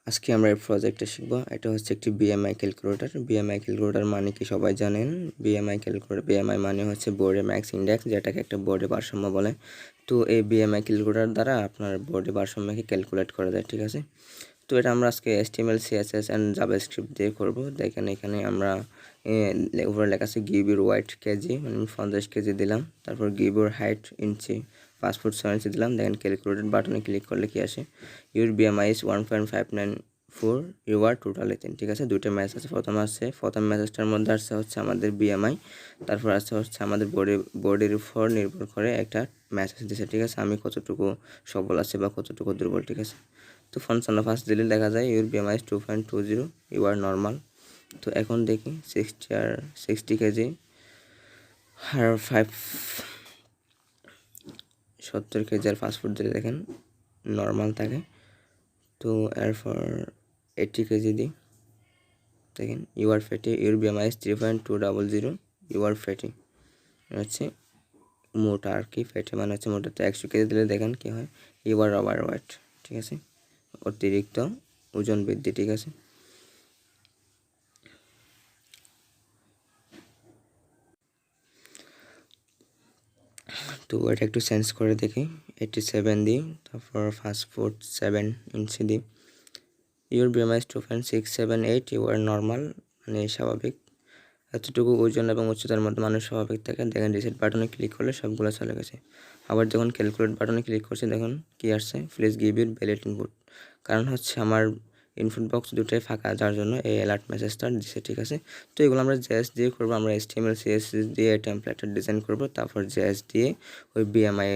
আজকে আমরা এই প্রজেক্টে শিখব। এটা হচ্ছে একটি বিএমআই ক্যালকুলেটর। বিএমআই ক্যালকুলেটর মানে কি সবাই জানেন। বিএমআই ক্যালকুলেটর, বিএমআই মানে হচ্ছে বোর্ডে ম্যাক্স ইন্ডেক্স, যেটাকে একটা বোর্ডে ভারসাম্য বলে। তো এই বিএমআই ক্যালকুলেটর দ্বারা আপনার বোর্ডে ভারসাম্যকে ক্যালকুলেট করা যায়, ঠিক আছে। তো এটা আমরা আজকে HTML CSS অ্যান্ড জাভাস্ক্রিপ্ট দিয়ে করব। দেখেন এখানে আমরা উপরে লেখা আছে গিভ ইউর ওয়াইট কেজি, মানে 50 কেজি দিলাম। তারপর give your height inch, 5 foot 7 inch দিলাম। দেখেন ক্যালকুলেটেড বাটনে ক্লিক করলে কি আসে, your BMI is 1.594, you are total 18, ঠিক আছে। দুইটা ম্যাচ আছে। প্রথম ম্যাচটার মধ্যে আসছে হচ্ছে আমাদের BMI, তারপর আসছে হচ্ছে আমাদের বডির উপর নির্ভর করে একটা ম্যাচ দিচ্ছে, ঠিক আছে। আমি কতটুকু সবল আছে বা কতটুকু দুর্বল, ঠিক আছে। তো 55 দিলে দেখা যায় your BMI is 2.20, you are normal. তো এখন দেখি 60 কেজি আর 70 কেজি আর 5 ফুট দিলে দেখেন নর্মাল থাকে। তো এরপর 80 কেজি দিই, দেখেন you are fatty, your BMI is 3.200, you are fatty, হচ্ছে মোটা আর কি। ফ্যাটি মানে হচ্ছে মোটা। তো 100 কেজি দিলে দেখেন কি হয়, ইউ আর ওভার ওয়েট, ঠিক আছে, অতিরিক্ত ওজন বৃদ্ধি, ঠিক আছে। তো এটা একটু চেঞ্জ করে দেখি, 87 দিই, তারপর 5 ফুট 7 ইঞ্চি দিই। Your BMI is 2.678, you are normal, মানে স্বাভাবিক। এতটুকু ওজন এবং উচ্চতার মধ্যে মানুষ স্বাভাবিক থাকে। দেখেন রিসেট বাটনে ক্লিক করলে সবগুলো চলে গেছে। আবার যখন ক্যালকুলেট বাটনে ক্লিক করছি দেখুন কি আসছে, please give your valid input. কারণ হচ্ছে আমার ইনপুট বক্স দুটোই ফাঁকা, যার জন্য এই অ্যালার্ট মেসেজটা দিচ্ছে, ঠিক আছে। তো এগুলো আমরা JS দিয়ে করবো। আমরা HTML CSS দিয়ে টেমপ্লেটটা ডিজাইন করব, তারপর JS দিয়ে ওই BMI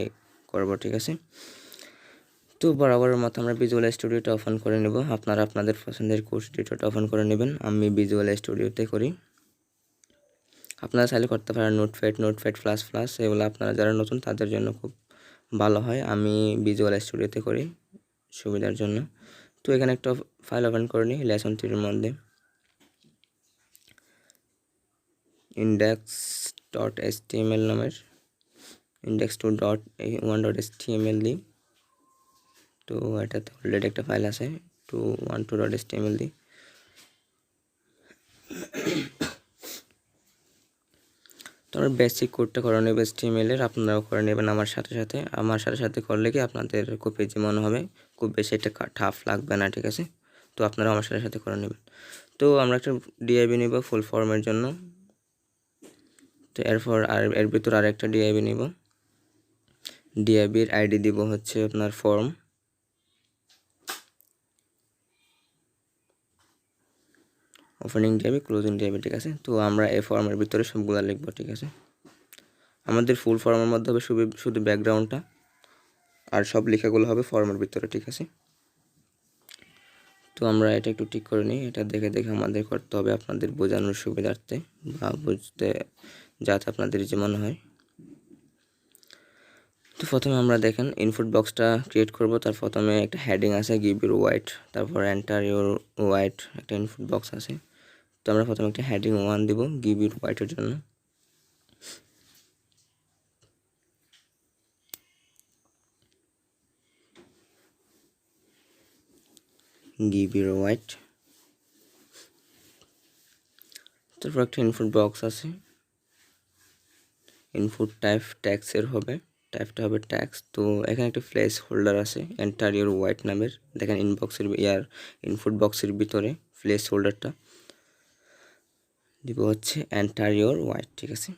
করব, ঠিক আছে। তো বরাবরের মতো আমরা ভিজুয়াল স্টুডিওটা ওপেন করে নেব। আপনারা আপনাদের পছন্দের কোর্স ডিটোটা ওপেন করে নেবেন। আমি ভিজুয়াল স্টুডিওতে করি। আপনারা চাইলে করতে পারেন নোটপ্যাড প্লাস প্লাস, এগুলো আপনারা যারা নতুন তাদের জন্য খুব ভালো হয়। আমি ভিজুয়াল স্টুডিওতে করি সুবিধার জন্য। তো এখানে একটা ফাইল ওপেন করে নিই লেসন 3 মধ্যে, index.html নামের index2.1.html দিই। তো এটাতে অলরেডি একটা ফাইল আছে 212.html দিই। তো আমরা বেসিক কোডটা করে নেব HTML এর, আপনারাও করে নেবেন আমার সাথে করলে কি আপনাদের খুব ইজি মনে হবে, খুব বেশি একটা টাফ লাগবে না, ঠিক আছে। তো আপনারা আমার সাথে করে নেবেন। তো আমরা একটা DIV নিব ফুল ফর্মের জন্য। তো এরপর এর ভিতর আরেকটা DIV নিব। DIVর আইডি দিব হচ্ছে আপনার form, opening DIV, closing DIV, ঠিক আছে। তো আমরা এই ফর্মের ভিতরে সবগুলো লিখবো, ঠিক আছে। আমাদের ফুল ফর্মের মধ্যে হবে শুধু ব্যাকগ্রাউন্ডটা, আর সব লেখাগুলো হবে ফর্মের ভিতরে, ঠিক আছে। তো আমরা এটা একটু ঠিক করে নিই। এটা দেখে আমাদের করতে হবে আপনাদের বোঝানোর সুবিধার্থে বা বুঝতে যাতে আপনাদের যে মনে হয়। তো প্রথমে আমরা দেখেন ইনপুট বক্সটা ক্রিয়েট করব। তার প্রথমে একটা হেডিং আছে গিভ ইউর ওয়াইট, তারপর এন্টার ইউর ওয়াইট, একটা ইনপুট বক্স আছে। তো আমরা প্রথমে একটা হেডিং 1 দিব গিভ ইউর ওয়াইটের জন্য। গিভ ইউর ওয়াইট, তারপর একটা ইনপুট বক্স আছে, ইনপুট টাইপ ট্যাক্সের হবে, টাইপটা হবে ট্যাক্স। তো এখানে একটা প্লেস হোল্ডার আছে এন্টার ইউর ওয়াইট নামের। দেখেন ইনপুট বক্সের ভিতরে প্লেস হোল্ডারটা দিব হচ্ছে এন্টার ইউর ওয়াইট, ঠিক আছে।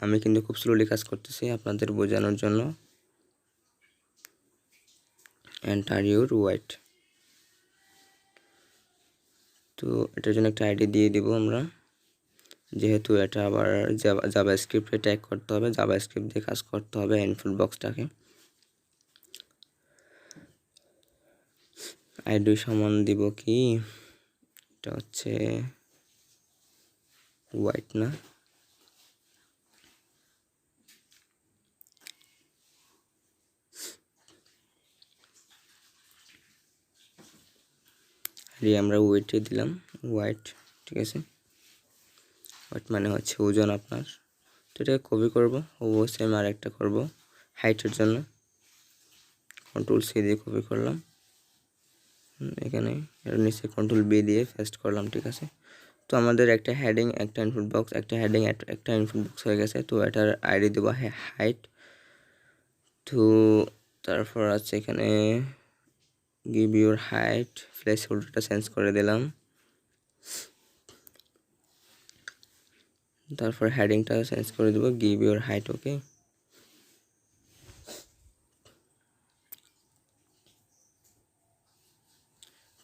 আমি কিন্তু খুব স্লোলি কাজ করতেছি আপনাদের বোঝানোর জন্য। এন্টার ইউর ওয়াইট, তো এটার জন্য একটা আইডি দিয়ে দিব আমরা, যেহেতু এটা আবার জাভাস্ক্রিপ্টে ট্যাগ করতে হবে, জাভাস্ক্রিপ্ট দিয়ে কাজ করতে হবে ইনপুট বক্সটাকে। আইডি সমান দিব কি, এটা হচ্ছে হোয়াইট না, আমরা ওয়েটে দিলাম হোয়াইট, ঠিক আছে। হোয়াইট মানে হচ্ছে ওজন আপনার। তো এটা কপি করবো, অবশ্যই আমি আরেকটা করবো হাইটের জন্য, কন্ট্রোল সি দিয়ে কপি করলাম, এখানে এর নিচে কন্ট্রোল বি দিয়ে পেস্ট করলাম, ঠিক আছে। তো আমাদের একটা হেডিং, একটা ইনপুট বক্স, একটা হেডিং, একটা ইনপুট বক্স হয়ে গেছে। তো এটার আইডি দেবো হাইট। তো তারপর আছে এখানে গিভ ইউর হাইট, প্লেস হোল্ডারটা চেঞ্জ করে দিলাম। তারপর হেডিংটা চেঞ্জ করে দেবো গিভ ইউর হাইট, ওকে।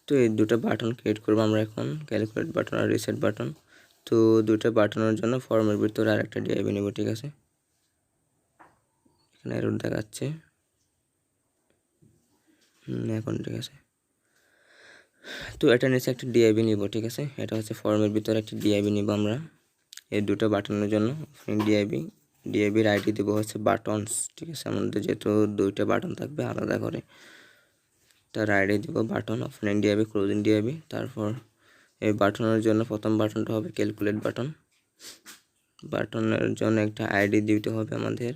তো এই দুটো বাটন ক্রিয়েট করবো আমরা এখন, ক্যালকুলেট বাটন আর রিসেট বাটন। তো দুটো বাটনের জন্য ফর্মের ভিতরে আর একটা ডিআইবি নেব, ঠিক আছে। এখানে এরর দেখাচ্ছে, এখন ঠিক আছে। তো এটা নিচে একটা ডিআইবি নিব, ঠিক আছে। এটা হচ্ছে ফর্মের ভিতরে একটা ডিআইবি নিব আমরা এই দুটো বাটনের জন্য। ডিআইবির আইডি দেবো হচ্ছে বাটনস, ঠিক আছে। আমাদের যেহেতু দুইটা বাটন থাকবে আলাদা করে, তার আইডি দিব button, open DIB, closing DIB. তারপর এই বাটনের জন্য প্রথম বাটনটা হবে ক্যালকুলেট বাটন। বাটনের জন্য একটা আইডি দিতে হবে আমাদের,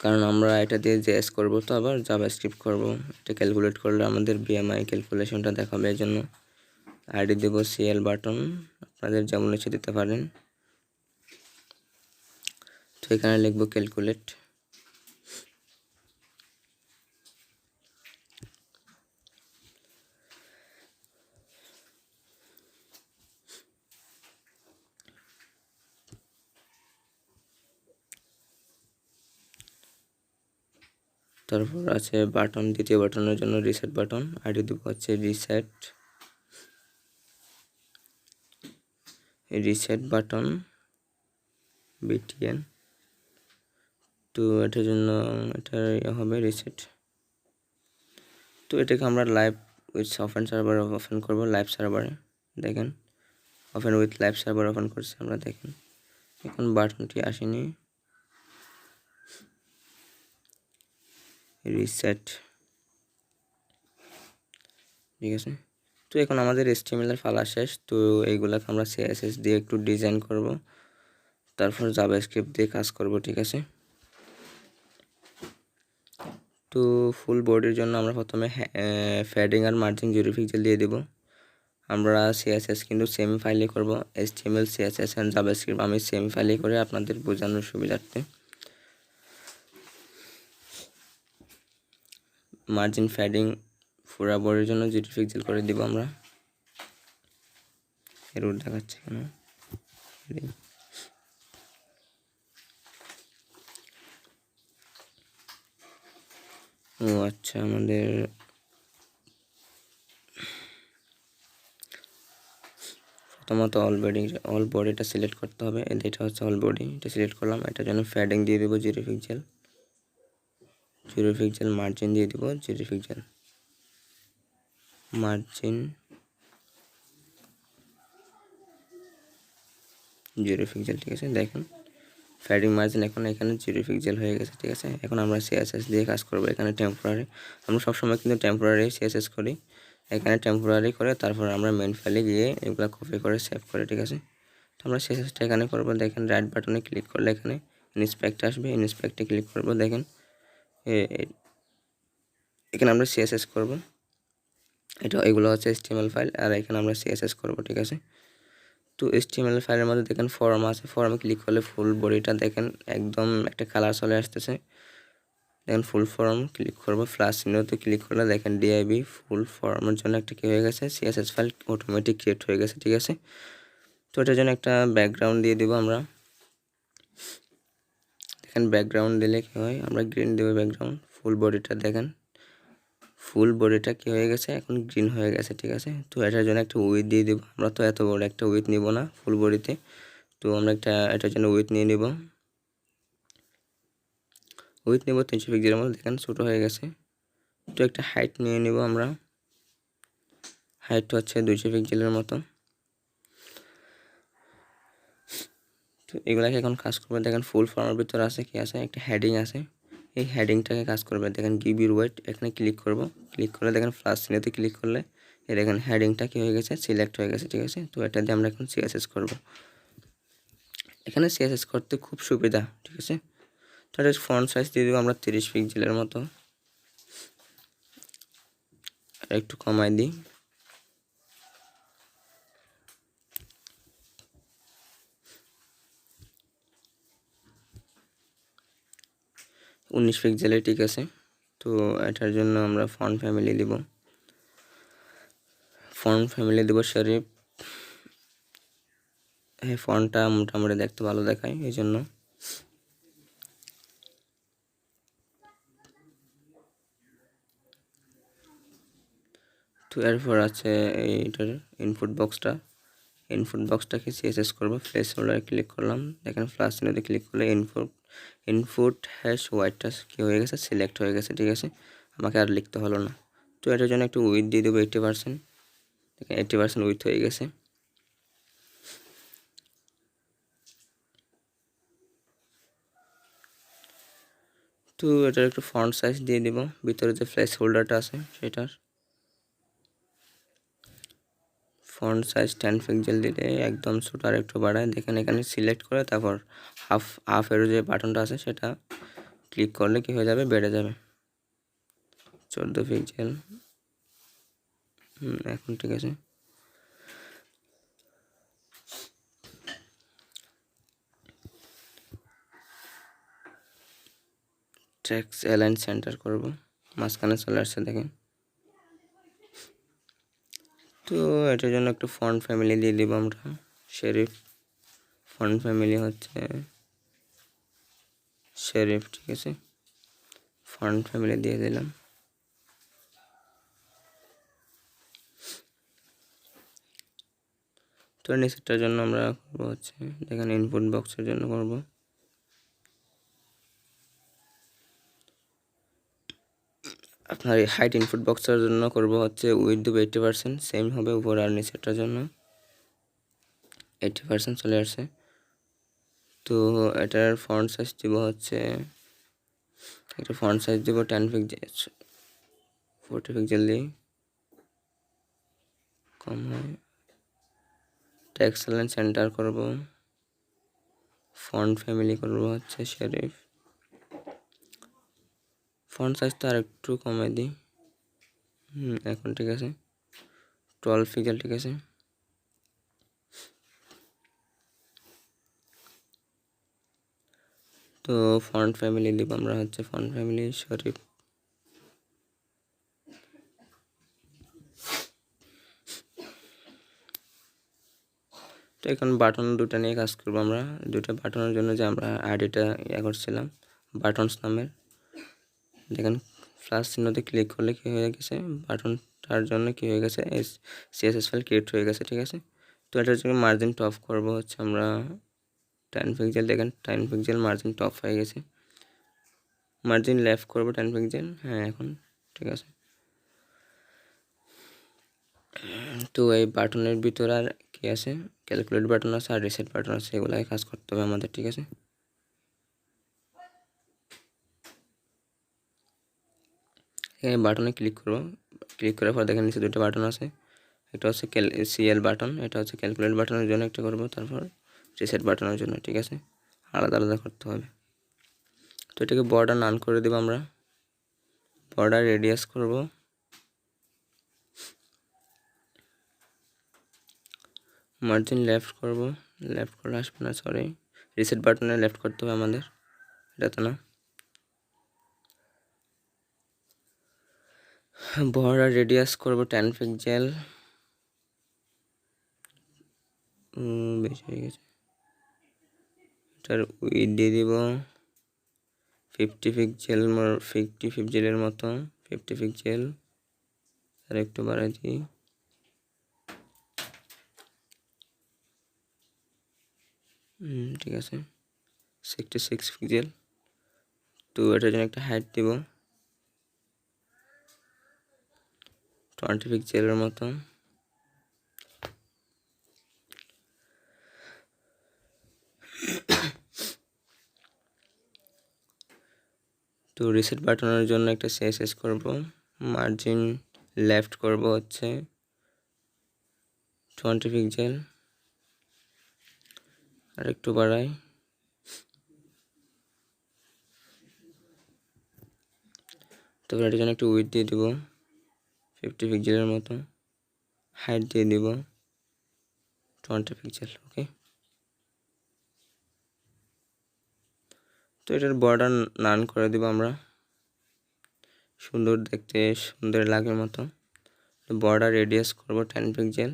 কারণ আমরা এটা দিয়ে জেএস করব, তো আবার জাভাস্ক্রিপ্ট করব। এটা ক্যালকুলেট করলে আমাদের বিএমআই ক্যালকুলেশনটা দেখাবে, এই জন্য আইডি দেব সিএল বাটন, আপনাদের যেমন ইচ্ছে দিতে পারেন। তো এখানে লিখব ক্যালকুলেট। তারপর আছে বাটন, দ্বিতীয় বাটনের জন্য রিসেট বাটন, আইডি দেব হচ্ছে রিসেট বাটন বিটিএন। তো এটার জন্য এটা হবে রিসেট। তো এটাকে আমরা live with open server open করব, লাইভ সার্ভারে দেখেন open with live server open করছি আমরা, দেখেন এখন বাটনটি আসেনি, রিসেট, ঠিক আছে। তো এখন আমাদের HTML এর ফালা শেষ। তো এইগুলাকে আমরা CSS দিয়ে একটু ডিজাইন করব, তারপর জাভাস্ক্রিপ্ট দিয়ে কাজ করব, ঠিক আছে। তো ফুল বডির জন্য আমরা প্রথমে ফ্যাডিং আর মার্জিন 0 পিক্সেল দিয়ে দেব। আমরা CSS কিন্তু সেম ফাইলে করব, HTML CSS এন্ড জাভাস্ক্রিপ্ট আমি সেম ফাইলে করে আপনাদের বোঝানোর সুবিধার্থে। মার্জিন ফ্যাডিং পুরা বডির জন্য 0 পিক্সেল করে দিব আমরা। এরর দেখাচ্ছে কেন? ও আচ্ছা, আমাদের প্রথমত অল বডিটা সিলেক্ট করতে হবে। এটা হচ্ছে অল বডি, এটা সিলেক্ট করলাম। এটার জন্য ফ্যাডিং দিয়ে দেবো 0 পিক্সেল, 0 পিক্সেল। মার্জিন দিয়ে দেবো 0 পিক্সেল, মার্জিন 0 পিক্সেল, ঠিক আছে। দেখেন ফ্যাডিং মার্জিন এখন এখানে 0 পিক্সেল হয়ে গেছে, ঠিক আছে। এখন আমরা CSS দিয়ে কাজ করব। এখানে টেম্পোরারি, আমরা সবসময় কিন্তু টেম্পোরারি CSS করি, এখানে টেম্পোরারি করে তারপর আমরা মেন ফাইলে গিয়ে এগুলো কপি করে সেভ করে, ঠিক আছে। তো আমরা CSSটা এখানে করব। দেখেন রাইট বাটনে ক্লিক করলে এখানে ইন্সপেক্ট আসবে, ইন্সপেক্টে ক্লিক করব। দেখেন এখানে আমরা CSS করব। এগুলো হচ্ছে HTML ফাইল, আর এখানে আমরা CSS করব, ঠিক আছে। তো HTML ফাইলের মধ্যে দেখেন ফর্ম আছে, ফর্মে ক্লিক করলে ফুল বডিটা দেখেন একদম একটা কালার চলে আসতেছে। দেখেন ফুল ফর্ম ক্লিক করব, প্লাস চিহ্নতে ক্লিক করলে দেখেন ডিআইবি ফুল ফর্মের জন্য একটা কি হয়ে গেছে, CSS ফাইল অটোমেটিক ক্রিয়েট হয়ে গেছে, ঠিক আছে। তো এটার জন্য একটা ব্যাকগ্রাউন্ড দিয়ে দেবো আমরা। দেখেন ব্যাকগ্রাউন্ড দিলে কি হয়, আমরা গ্রিন দেবো ব্যাকগ্রাউন্ড। ফুল বডিটা দেখেন, ফুল বডিটা কি হয়ে গেছে, এখন গ্রিন হয়ে গেছে, ঠিক আছে। তো এটার জন্য একটা উইথ দিয়ে দেবো। আমরা তো এত বড় একটা উইথ নিব না ফুল বডিতে, তো আমরা এটার জন্য উইথ নিয়ে নেব। উইথ নেব 300 পিক্সেলের মধ্যে, দেখেন ছোটো হয়ে গেছে। তো একটা হাইট নিয়ে নেব আমরা, হাইট হচ্ছে 200 পিক্সেলের মতো। তো এগুলাকে এখন কাজ করবে। দেখেন ফুল ফর্মের ভিতরে আছে কি আছে, একটা হেডিং আছে, এই হেডিংটাকে কাজ করবে। দেখেন গিভ ইউর ওয়েট, এখানে ক্লিক করব, ক্লিক করলে দেখেন প্লাস চিহ্নতে ক্লিক করলে এই দেখেন হেডিংটা কি হয়ে গেছে, সিলেক্ট হয়ে গেছে, ঠিক আছে। তো এটা দিয়ে আমরা এখন CSS করব। এখানে CSS করতে খুব সুবিধা, ঠিক আছে। তো তাহলে ফন্ট সাইজ দিয়ে দেবো আমরা 30 পিক্সেলের মতো, একটু কমাই দিই। উনিশ পিক্সেলে ঠিক আছে। তো এটার জন্য আমরা ফন্ট ফ্যামিলি দিব, শরীফ। এই ফন্টটা মোটামুটি দেখতে ভালো দেখায়, এই জন্য। তো এরপর আছে এইটার ইনপুট বক্সটাকে সিএসএস করবো। প্লেস হোল্ডারে ক্লিক করলাম, দেখেন প্লাস চিহ্নতে ক্লিক করলে ইনপুট হ্যাশ হোয়াইটটা কী হয়ে গেছে, সিলেক্ট হয়ে গেছে, ঠিক আছে। আমাকে আর লিখতে হলো না। তো এটার জন্য একটু উইথ দিয়ে দেবো 80%, দেখেন 80% উইথ হয়ে গেছে। তো এটার একটু ফন্ট সাইজ দিয়ে দিব, ভিতরে যে প্লেস হোল্ডারটা আছে সেটার ফন্ট সাইজ 10 পিক্সেল দিলে একদম ছোট, আর একটু বাড়ায়। দেখেন এখানে সিলেক্ট করে তারপর হাফের যে বাটনটা আছে সেটা ক্লিক করলে কি হয়ে যাবে, বেড়ে যাবে 14 পিক্সেল। এখন ঠিক আছে। ট্র্যাক্স অ্যালাইন সেন্টার করব, মাঝখানে চলে আসছে দেখেন। তো এটার জন্য একটু ফন্ট ফ্যামিলি দিয়ে দিব আমরা, শেরিফ। ফন্ট ফ্যামিলি হচ্ছে শেরিফ, ঠিক আছে। ফন্ট ফ্যামিলি দিয়ে দিলাম। তো নিচেরটার জন্য আমরা করবো হচ্ছে, দেখেন ইনপুট বক্সের জন্য করব। আপনার হাইট ইনপুট বক্সের জন্য করব হচ্ছে উইথ দেবো 80%, সেম হবে উপর আর নিচেরটার জন্য 80% চলে আসছে। তো এটার ফন্ট সাইজ দিব হচ্ছে, একটা ফন্ট সাইজ দিব 10 পিক্সেল, 40 পিক্সেল দিই, কম হয়। টেক্সট অ্যালাইন সেন্টার করব, ফন্ট ফ্যামিলি করব হচ্ছে শেরিফ। ফন্ট সাইজটা আর একটু কমাই দিই। এখন ঠিক আছে, 12 পিক্সেল, ঠিক আছে। তো ফন্ট ফ্যামিলি দিব আমরা হচ্ছে ফন্ট ফ্যামিলি শরীফ। তো এখন বাটন দুটো নিয়ে কাজ করবো আমরা। দুটো বাটনের জন্য যে আমরা আইডিটা করছিলাম বাটনস নামের, দেখেন প্লাস চিহ্নতে ক্লিক করলে কী হয়ে গেছে, বাটনটার জন্য কী হয়ে গেছে, সিএসএস ফাইল ক্রিয়েট হয়ে গেছে, ঠিক আছে। তো এটার জন্য মার্জিন টপ করবো হচ্ছে আমরা 10 পিক্সেল, দেখেন 10 পিক্সেল মার্জিন টপ হয়ে গেছে। মার্জিন লেফট করবো 10 পিক্সেল, হ্যাঁ এখন ঠিক আছে। তো এই বাটনের ভিতরে আর কি আছে, ক্যালকুলেট বাটন আছে আর রিসেট বাটন আছে, এগুলাই কাজ করতে হবে আমাদের, ঠিক আছে। এখানে বাটনে ক্লিক করবো, ক্লিক করার পর দেখেন নিচে দুটো বাটন আছে, একটা হচ্ছে সিএল বাটন, এটা হচ্ছে ক্যালকুলেট বাটনের জন্য একটা করবো, তারপর রিসেট বাটনের জন্য, ঠিক আছে, আলাদা আলাদা করতে হবে। তো এটাকে বর্ডার নান করে দেবো আমরা, বর্ডার রেডিয়াস করব, মার্জিন লেফট করব, লেফট করলে আসবে না, সরি, রিসেট বাটনে লেফট করতে হবে আমাদের, এটা তো না। বর্ডার রেডিয়াস করব 10 পিক্সেল, বেশি হয়ে গেছে। এটার উইথ দিয়ে দিব 50 পিক্সেলের মতো, 50 পিক্সেল, আর একটু বাড়াই দিই। ঠিক আছে, 66 পিক্সেল। তো এটার জন্য একটা হাইট দিব 20 পিক্সেলের মতো। তো রিসেট বাটনের জন্য একটা সিএসএস করব, মার্জিন লেফট করব হচ্ছে 20 পিক্সেল, আর একটু বাড়াই। তারপর এটার জন্য একটু উইডথ দিয়ে দিব 50 পিক্সেলের মতো, হাইট দিয়ে দিব 20 পিক্সেল। ওকে, তো এটার বর্ডার নান করে দিব আমরা, সুন্দর দেখতে, সুন্দর লাগার মতো। বর্ডার রেডিয়াস করব 10 pixel,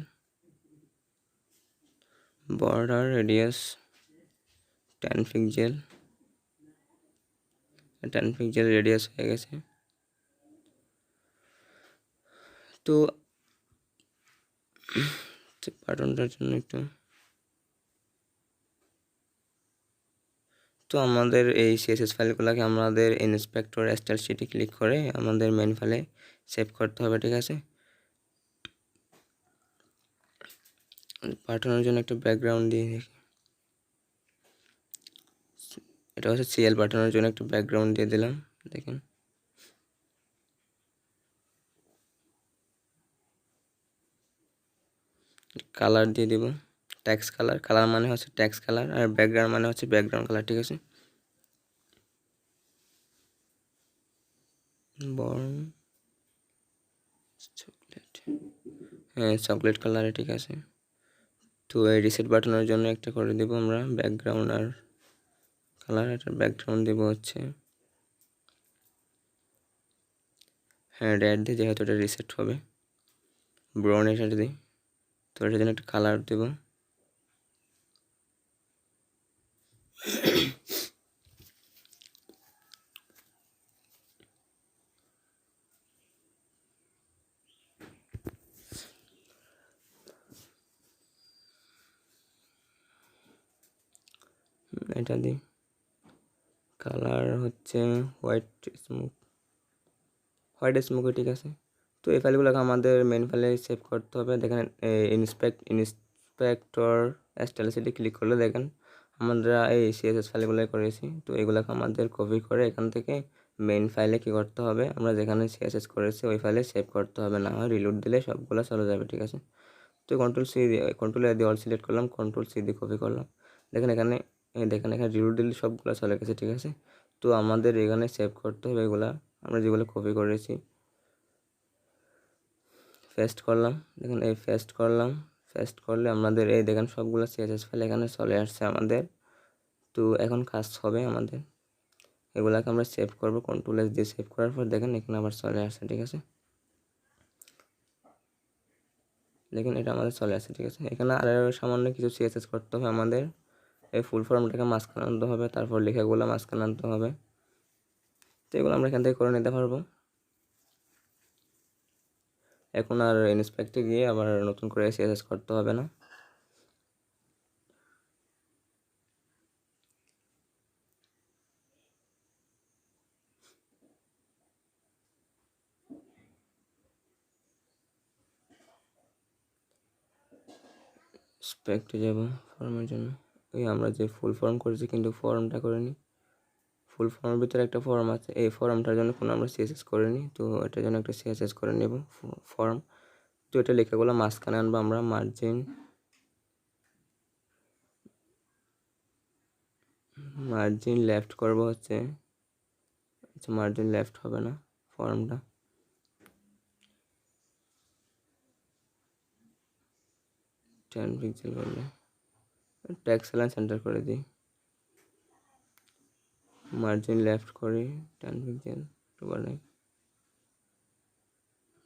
border radius 10 pixel, 10 pixel radius হয়ে গেছে। তো বাটনটার জন্য একটু, তো আমাদের এই সিএসএস ফাইলগুলোকে আমাদের ইন্সপেক্টর স্টাইল শিটে ক্লিক করে আমাদের মেন ফাইলে সেভ করতে হবে, ঠিক আছে। পাঠানোর জন্য একটা ব্যাকগ্রাউন্ড দিয়ে দেখি, এটা হচ্ছে সিএল পাঠানোর জন্য একটা ব্যাকগ্রাউন্ড দিয়ে দিলাম, দেখেন। কালার দিয়ে দিব ট্যাক্স কালার, কালার মানে হচ্ছে ট্যাক্স কালার, আর ব্যাকগ্রাউন্ড মানে হচ্ছে ব্যাকগ্রাউন্ড কালার, ঠিক আছে। বর্ন চকলেট, হ্যাঁ চকলেট কালারে, ঠিক আছে। তো এই রিসেট বাটনের জন্য একটা করে দেব আমরা ব্যাকগ্রাউন্ড আর কালার, এটার ব্যাকগ্রাউন্ড দেব হচ্ছে হ্যাঁ রেড দিয়ে, যেহেতু এটা রিসেট হবে। ব্রাউন এটা দিই, তো এটার জন্য একটা কালার দেব, এটা দিই কালার হচ্ছে হোয়াইট স্মোক, ঠিক আছে। তো এই ফাইলগুলোকে আমাদের মেন ফাইলে সেভ করতে হবে। দেখেন ইন্সপেক্টর স্টাইল শিটে ক্লিক করলে দেখেন আমরা এই সিএসএস ফাইলগুলো করেছি। তো এগুলোকে আমাদের কপি করে এখান থেকে মেন ফাইলে কি করতে হবে, আমরা যেখানে সিএসএস করেছি ওই ফাইলে সেভ করতে হবে, না হয় রিলোড দিলে সবগুলো চলে যাবে, ঠিক আছে। তো কন্ট্রোল এ দিয়ে অল সিলেক্ট করলাম, কন্ট্রোল সি দিয়ে কপি করলাম। দেখেন এখানে রিলোড দিলে সবগুলো চলে গেছে, ঠিক আছে। তো আমাদের এখানে সেভ করতে হবে এগুলা আমরা যেগুলো কপি করেছি। পেস্ট করলাম, দেখেন এই পেস্ট করলাম, পেস্ট করলে আমাদের এই দেখেন সবগুলো সিএসএস ফাইল এখানে চলে আসছে আমাদের। তো এখন কাজ হবে আমাদের, এগুলাকে আমরা সেভ করব, কন্ট্রোল এস দিয়ে সেভ করার পর দেখেন এখানে আবার চলে আসছে, ঠিক আছে। দেখেন এটা আমাদের চলে আসছে, ঠিক আছে। এখানে আরও সামান্য কিছু সিএসএস করতে হবে আমাদের, এই ফুল ফর্মটাকে মাঝখানে আনতে হবে, তারপর লেখাগুলো মাঝখানে আনতে হবে। তো এগুলো আমরা এখান থেকে করে নিতে পারবো। এখন আর ইন্সপেক্টে গিয়ে আবার নতুন করে সিএসএস করতে হবে না। স্পেক্টে যাব ফর্মের জন্য, ওই আমরা যে ফুল ফর্ম করেছি কিন্তু ফর্মটা করিনি, ফুল ফর্মের ভিতরে একটা ফর্ম আছে, এই ফর্মটার জন্য কোনো আমরা সিএসএস করিনি। তো এটার জন্য একটা সিএসএস করে নেব ফর্ম। তো এটা লেখাগুলো মাঝখানে আনবো আমরা, মার্জিন লেফট করব হচ্ছে, আচ্ছা মার্জিন লেফট হবে না, ফর্মটা 10 পিক্সেল করলে ট্যাক্স অ্যালাইন সেন্টার করে দিই, মার্জিন লেফট করি 10 পিক্সেল একটু বাড়াই,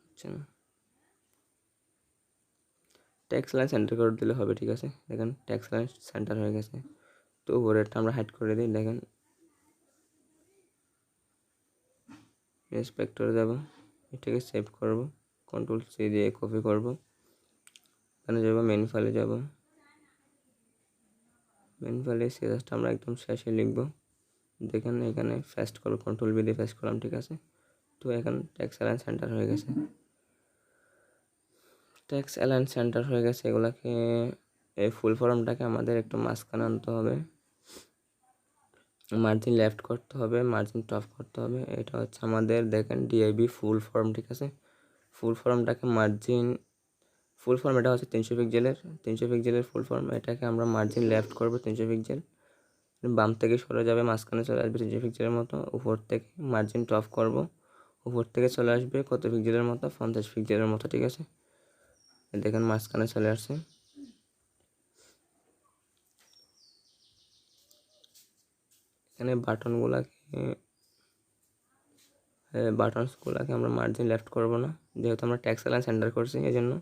আচ্ছা ট্যাক্স লাইন সেন্টার করে দিলে হবে, ঠিক আছে। দেখেন ট্যাক্স লাইন সেন্টার হয়ে গেছে। তো উপরেরটা আমরা হাইড করে দিই, দেখেন ইন্সপেক্টরে যাব, এটাকে সেভ করব, কন্ট্রোল সি দিয়ে কপি করব, এখানে যাব মেন ফাইলে যাব, মেন ফাইলে সিএসএসটা আমরা একদম শেষে লিখব। দেখেন এখানে পেস্ট করব, কন্ট্রোল বি দিয়ে পেস্ট করলাম, ঠিক আছে। তো এখানে ট্যাক্স অ্যালাইন সেন্টার হয়ে গেছে, ট্যাক্স অ্যালাইন সেন্টার হয়ে গেছে। এগুলাকে এই ফুল ফর্মটাকে আমাদের একটু মাঝখানে আনতে হবে, মার্জিন লেফট করতে হবে, মার্জিন টপ করতে হবে। এটা হচ্ছে আমাদের দেখেন ডিআইবি ফুল ফর্ম, ঠিক আছে। ফুল ফর্মটাকে ফুল ফর্ম এটা হচ্ছে 300 পিক্সেলের ফুল ফর্ম। এটাকে আমরা মার্জিন লেফট করব 300 পিক্সেল, বাম থেকে সরে যাবে, মাঝখানে চলে আসবে 300 পিক্সেলের মতো। উপর থেকে মার্জিন টপ করব, উপর থেকে চলে আসবে কত পিক্সেলের মতো, 50 পিক্সেলের মতো, ঠিক আছে। দেখেন মাঝখানে চলে আসছে। এখানে বাটনসগুলোকে আমরা মার্জিন লেফট করব না, যেহেতু আমরা টেক্সট অ্যালাইন সেন্টার করছি এই জন্য।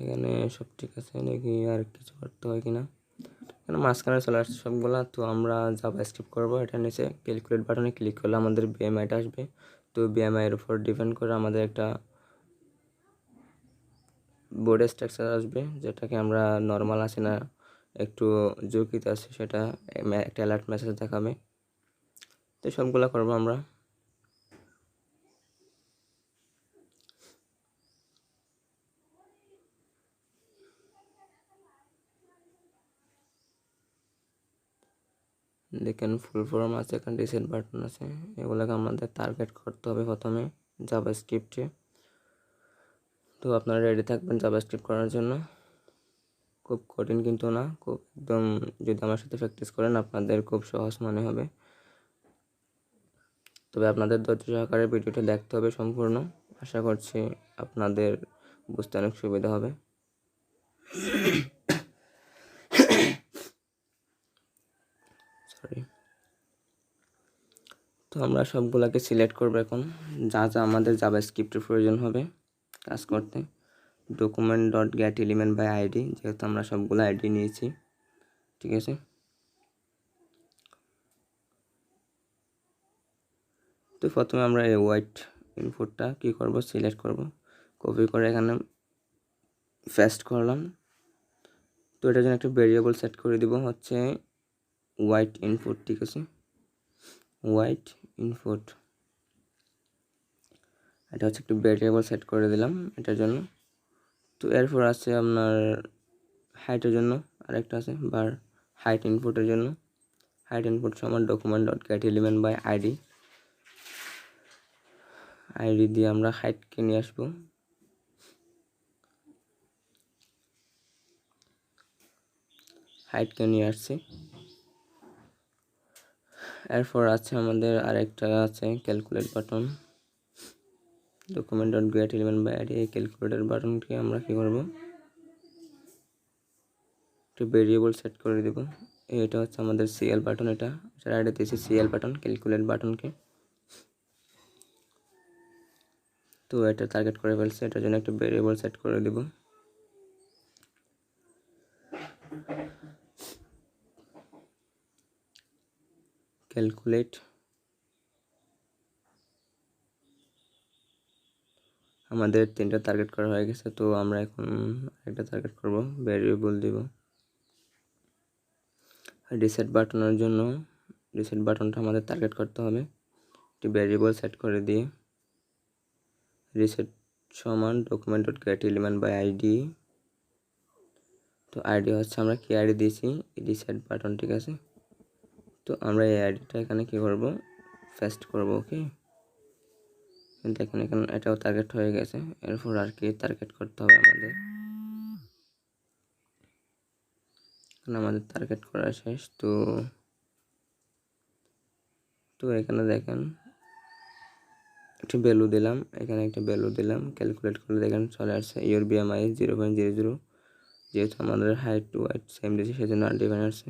এখানে সব ঠিক আছে নাকি আর কিছু করতে হয় কিনা, এখানে মাঝখানে চলে আসছে সবগুলা। তো আমরা জাভাস্ক্রিপ্ট করব। এটা নিচে ক্যালকুলেট বাটনে ক্লিক করলে আমাদের বিএমআইটা আসবে। তো বিএমআইয়ের উপর ডিপেন্ড করে আমাদের একটা বোর্ডের স্ট্রাকচার আসবে, যেটাকে আমরা নর্মাল আছে না একটু ঝুঁকিতে আছে সেটা একটা অ্যালার্ট মেসেজ দেখাবে। তো সবগুলা করবো আমরা। দেখেন ফুল ফর্ম আছে, এখানে রিসেট বাটন আছে, এগুলোকে আমাদের টার্গেট করতে হবে প্রথমে জাভাস্ক্রিপ্টে। তো আপনারা রেডি থাকবেন জাভাস্ক্রিপ্ট করার জন্য। খুব কঠিন কিন্তু না, খুব একদম যদি আমার সাথে প্র্যাকটিস করেন আপনাদের খুব সহজ মনে হবে। তবে আপনাদের ধৈর্য সহকারে ভিডিওটা দেখতে হবে সম্পূর্ণ। আশা করছি আপনাদের বুঝতে অনেক সুবিধা হবে। সরি। তো আমরা সবগুলোকে সিলেক্ট করবো এখন, যা যা আমাদের জাভাস্ক্রিপ্টের প্রয়োজন হবে কাজ করতে। Document dot get element by ID, যেহেতু আমরা সবগুলো আইডি নিয়েছি, ঠিক আছে। তো প্রথমে আমরা এই হোয়াইট ইনপুটটা কী করব, সিলেক্ট করব, কপি করে এখানে পেস্ট করলাম। তো এটার জন্য একটা ভেরিয়েবল সেট করে দিব হচ্ছে হোয়াইট ইনপুট, ঠিক আছে। হোয়াইট ইনপুট এটা হচ্ছে একটু ভেরিয়েবল সেট করে দিলাম এটার জন্য। তো এরপর আছে আপনার হাইটের জন্য আরেকটা আছে বার, হাইট ইনপুটের জন্য হাইট ইনপুট সমান document dot get element by ID দিয়ে আমরা হাইটকে নিয়ে আসবো। হাইটকে নিয়ে আসছি। এরপর আছে আমাদের আরেকটা আছে calculate button, document dot get element by ID. এই ক্যালকুলেটর বাটনকে আমরা কী করবো, একটু ভেরিয়েবল সেট করে দেব। এটা হচ্ছে আমাদের সিএল বাটন, এটার আইডি দিয়েছি সিএল বাটন, ক্যালকুলেট বাটনকে। তো এটা টার্গেট করে ফেলছে, এটার জন্য একটা ভেরিয়েবল সেট করে দেব। ক্যালকুলেট আমাদের 3টা টার্গেট করা হয়ে গেছে। তো আমরা এখন একটা টার্গেট করব, ভেরিয়েবল দেব। রিসেট বাটনের জন্য রিসেট বাটনটা আমাদের টার্গেট করতে হবে, একটি ভেরিয়েবল সেট করে দিয়ে রিসেট সমান document dot get element by ID. তো আইডি হচ্ছে আমরা কি আইডি দিয়েছি, রিসেট বাটন, ঠিক আছে। তো আমরা এই আইডিটা এখানে কি করব, পেস্ট করব, ওকে। দেখেন এখানে এটাও টার্গেট হয়ে গেছে। এরপর আর কি টার্গেট করতে হবে আমাদের, আমাদের টার্গেট করা শেষ। তো এখানে দেখেন একটি ভ্যালু দিলাম, এখানে একটা ভ্যালু দিলাম, ক্যালকুলেট করে দেখেন চলে আসছে ইউর বিএমআই 0.00। যেহেতু আমাদের হাইট টু ওয়াইট সেম দিয়েছে সেজন্য আনডিফাইন আসছে।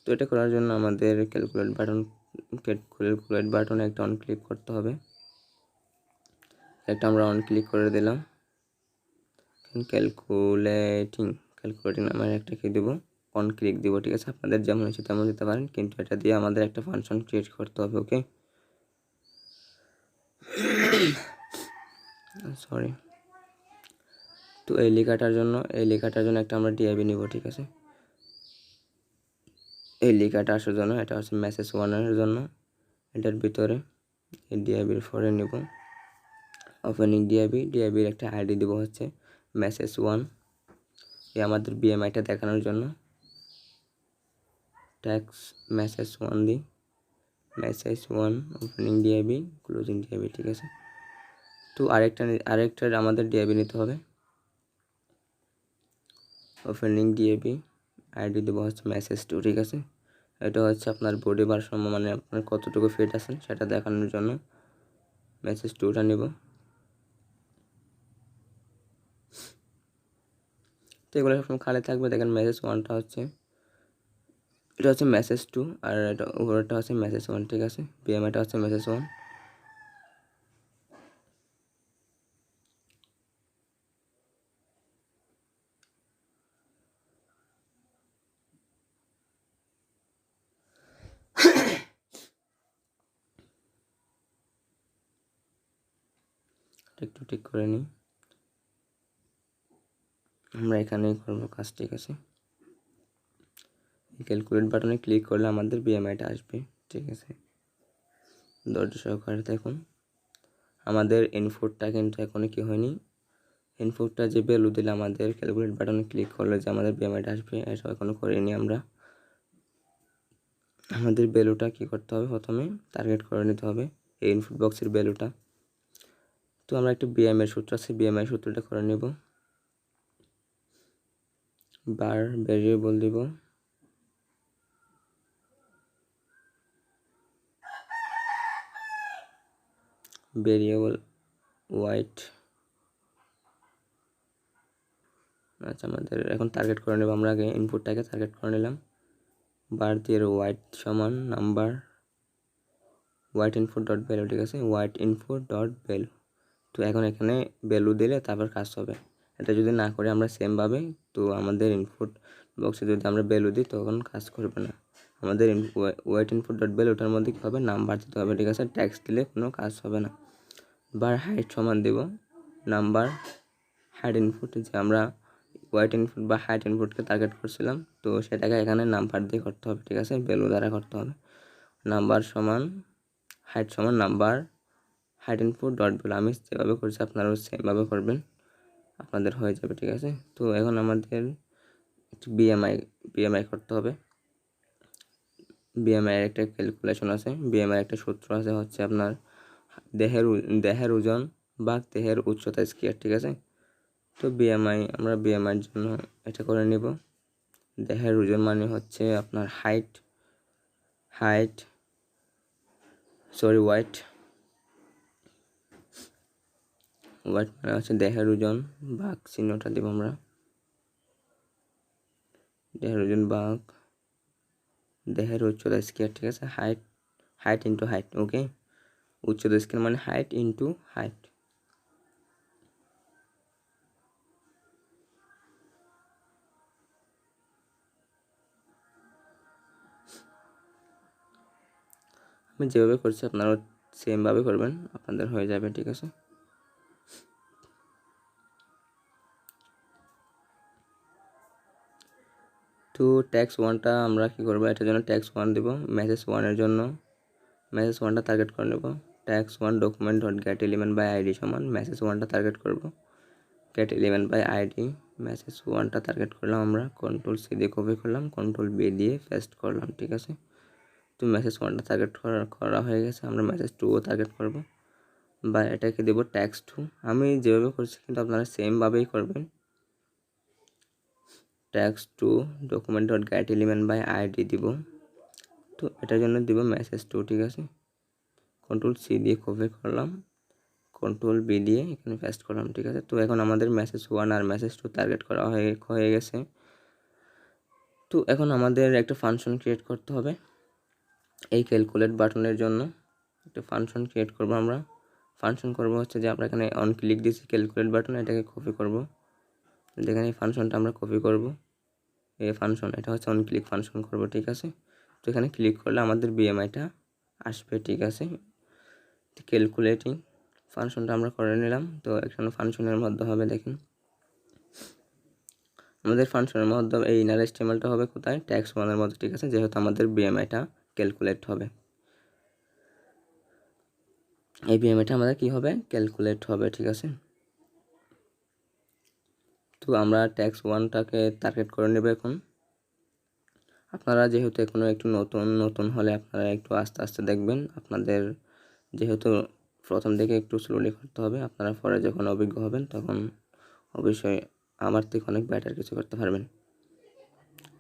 তো এটা করার জন্য আমাদের ক্যালকুলেট বাটনে একটা অন ক্লিক করতে হবে। একটা আমরা অন ক্লিক করে দিলাম। ক্যালকুলেটিং নামের একটা কি দেবো, অন ক্লিক দিব, ঠিক আছে। আপনাদের যেমন হচ্ছে তেমন দিতে পারেন, কিন্তু এটা দিয়ে আমাদের একটা ফাংশন ক্রিয়েট করতে হবে, ওকে। সরি। তো এই লেখাটার জন্য একটা আমরা ডিআইবি নিব, ঠিক আছে। এই লেখাটা আসার জন্য এটা হচ্ছে মেসেজ 1 জন্য, এটার ভিতরে এই ডিআইবির ফরে নিব। ওপেনিং ডিআইবির একটা আইডি দিব হচ্ছে মেসেজ 1 এ আমাদের বিএমআইটা দেখানোর জন্য ট্যাক্স মেসেজ 1 দিই, message 1 opening DIB closing DIB, ঠিক আছে। তো আরেকটার আমাদের ডিআইবি নিতে হবে। ওপেনিং ডিআইবি আইডি দেবো হচ্ছে মেসেজ 2, ঠিক আছে। এটা হচ্ছে আপনার বডি ভারসাম্য, মানে আপনার কতটুকু ফিট আছেন সেটা দেখানোর জন্য মেসেজ 2টা নেব। তো এগুলো সবসময় খালি থাকবে। দেখেন মেসেজ 1টা হচ্ছে, এটা হচ্ছে মেসেজ 2 আর এটা উপরেরটা হচ্ছে মেসেজ 1, ঠিক আছে। বিএমআইটা হচ্ছে মেসেজ 1। একটু ঠিক করে নিই, আমরা এখানেই করবো কাজ, ঠিক আছে। ক্যালকুলেট বাটনে ক্লিক করলে আমাদের বিএমআইটা আসবে, ঠিক আছে। ধৈর্য সহকারে দেখুন। আমাদের ইনপুটটা কিন্তু এখনো কি হয়নি। ইনপুটটা যে ভ্যালু দিলে আমাদের ক্যালকুলেট বাটনে ক্লিক করলে যে আমাদের বিএমআইটা আসবে, এটা এখনো করিনি আমরা। আমাদের ভ্যালুটা কি করতে হবে, প্রথমে টার্গেট করে নিতে হবে এই ইনপুট বক্সের ভ্যালুটা। তো আমরা একটা বিএমআই সূত্র আছে, বিএমআই সূত্রটা করে নেব। বার ভ্যারিয়েবল দিব, ভ্যারিয়েবল ওয়াইট। আচ্ছা, আমাদের এখন টার্গেট করে নেব। আমরা আগে ইনপুটটাকে টার্গেট করে নিলাম। বার দিয়ে ওয়াইট সমান number weight input dot value, ঠিক আছে। Weight input dot value. তো এখন এখানে ভ্যালু দিলে তারপর কাজ হবে। এটা যদি না করে আমরা সেমভাবে, তো আমাদের ইনপুট বক্সে যদি আমরা ভ্যালু দিই তখন কাজ করবে না। আমাদের ওয়াইট ইনপুট ডট ভ্যালুটার মধ্যে কী হবে, নাম্বার দিতে হবে, ঠিক আছে। ট্যাক্স দিলে কোনো কাজ হবে না। বার হাইট সমান দেব নাম্বার হাইট ইনপুট, যে আমরা ওয়াইট ইনপুট বা হাইট ইনপুটকে টার্গেট করছিলাম, তো সেটাকে এখানে নাম্বার দিয়ে করতে হবে, ঠিক আছে, ভ্যালু দ্বারা করতে হবে। নাম্বার সমান হাইট সমান number height input dot value. আমি যেভাবে করছি আপনারাও সেমভাবে করবেন, আপনাদের হয়ে যাবে, ঠিক আছে। তো এখন আমাদের একটু বিএমআই করতে হবে। বিএমআই এর একটা ক্যালকুলেশন আছে, বিএমআই একটা সূত্র আছে, হচ্ছে আপনার দেহের ওজন বা দেহের উচ্চতা স্কয়ার, ঠিক আছে। তো আমরা বিএমআইয়ের জন্য এটা করে নেব। দেহের ওজন মানে হচ্ছে আপনার ওয়াইট মানে হচ্ছে দেহের ওজন ভাগ চিহ্নটা দেব আমরা, দেহের ওজন ভাগ দেহের উচ্চতা স্কয়ার, ঠিক আছে। হাইট ইন্টু হাইট, ওকে। উচ্চতা স্কয়ার মানে হাইট ইন্টু হাইট। আমি যেভাবে করছি আপনারাও সেমভাবে করবেন, আপনাদের হয়ে যাবে, ঠিক আছে। তো ট্যাক্স 1টা আমরা কি করব, এটার জন্য ট্যাক্স 1 দেব। মেসেজ 1-এর জন্য মেসেজ 1টা টার্গেট করে নেব। ট্যাক্স 1 document dot get element by ID সমান মেসেজ 1টা টার্গেট করব। Get element by ID message 1টা টার্গেট করলাম আমরা, কন্ট্রোল সি দিয়ে কপি করলাম, কন্ট্রোল বি দিয়ে পেস্ট করলাম, ঠিক আছে। তো মেসেজ 1টা টার্গেট করা হয়ে গেছে। আমরা মেসেজ 2ও টার্গেট করব, বা এটাকে দেব ট্যাক্স 2। আমি যেভাবে করছি কিন্তু আপনারা সেমভাবেই করবেন। Text 2 document dot get element by ID দিব। তো এটার জন্য দিব মেসেজ 2, ঠিক আছে। কন্ট্রোল সি দিয়ে কপি করলাম, কন্ট্রোল বি দিয়ে এখানে পেস্ট করলাম, ঠিক আছে। তো এখন আমাদের মেসেজ 1 আর মেসেজ 2 টার্গেট করা হয়ে গেছে। তো এখন আমাদের একটা ফাংশন ক্রিয়েট করতে হবে। এই ক্যালকুলেট বাটনের জন্য একটা ফাংশন ক্রিয়েট করব আমরা। ফাংশন করব হচ্ছে যে আমরা এখানে অন ক্লিক দিয়েছি ক্যালকুলেট বাটন, এটাকে কপি করব। যেখানে এই ফাংশনটা আমরা কপি করব, এই ফাংশন, এটা হচ্ছে অন ক্লিক ফাংশন করব, ঠিক আছে। তো এখানে ক্লিক করলে আমাদের বিএমআইটা আসবে, ঠিক আছে। ক্যালকুলেটিং ফাংশনটা আমরা করে নিলাম। তো এখানে ফাংশনের মধ্যে হবে, দেখেন আমাদের ফাংশনের মধ্যে এই ইনার এস্টিমেলটা হবে কোথায়, ট্যাক্স 1-এর মধ্যে, ঠিক আছে, যেহেতু আমাদের বিএমআইটা ক্যালকুলেট হবে। এই বিএমআইটা আমাদের কি হবে, ক্যালকুলেট হবে, ঠিক আছে। তো আমরা ট্যাক্স 1টাকে টার্গেট করে নেব এখন। আপনারা যেহেতু এখনও একটু নতুন হলে আপনারা একটু আস্তে আস্তে দেখবেন। আপনাদের যেহেতু প্রথম দিকে একটু স্লোলি করতে হবে, আপনারা পরে যখন অভিজ্ঞ হবেন তখন অবশ্যই আমার থেকে অনেক বেটার কিছু করতে পারবেন।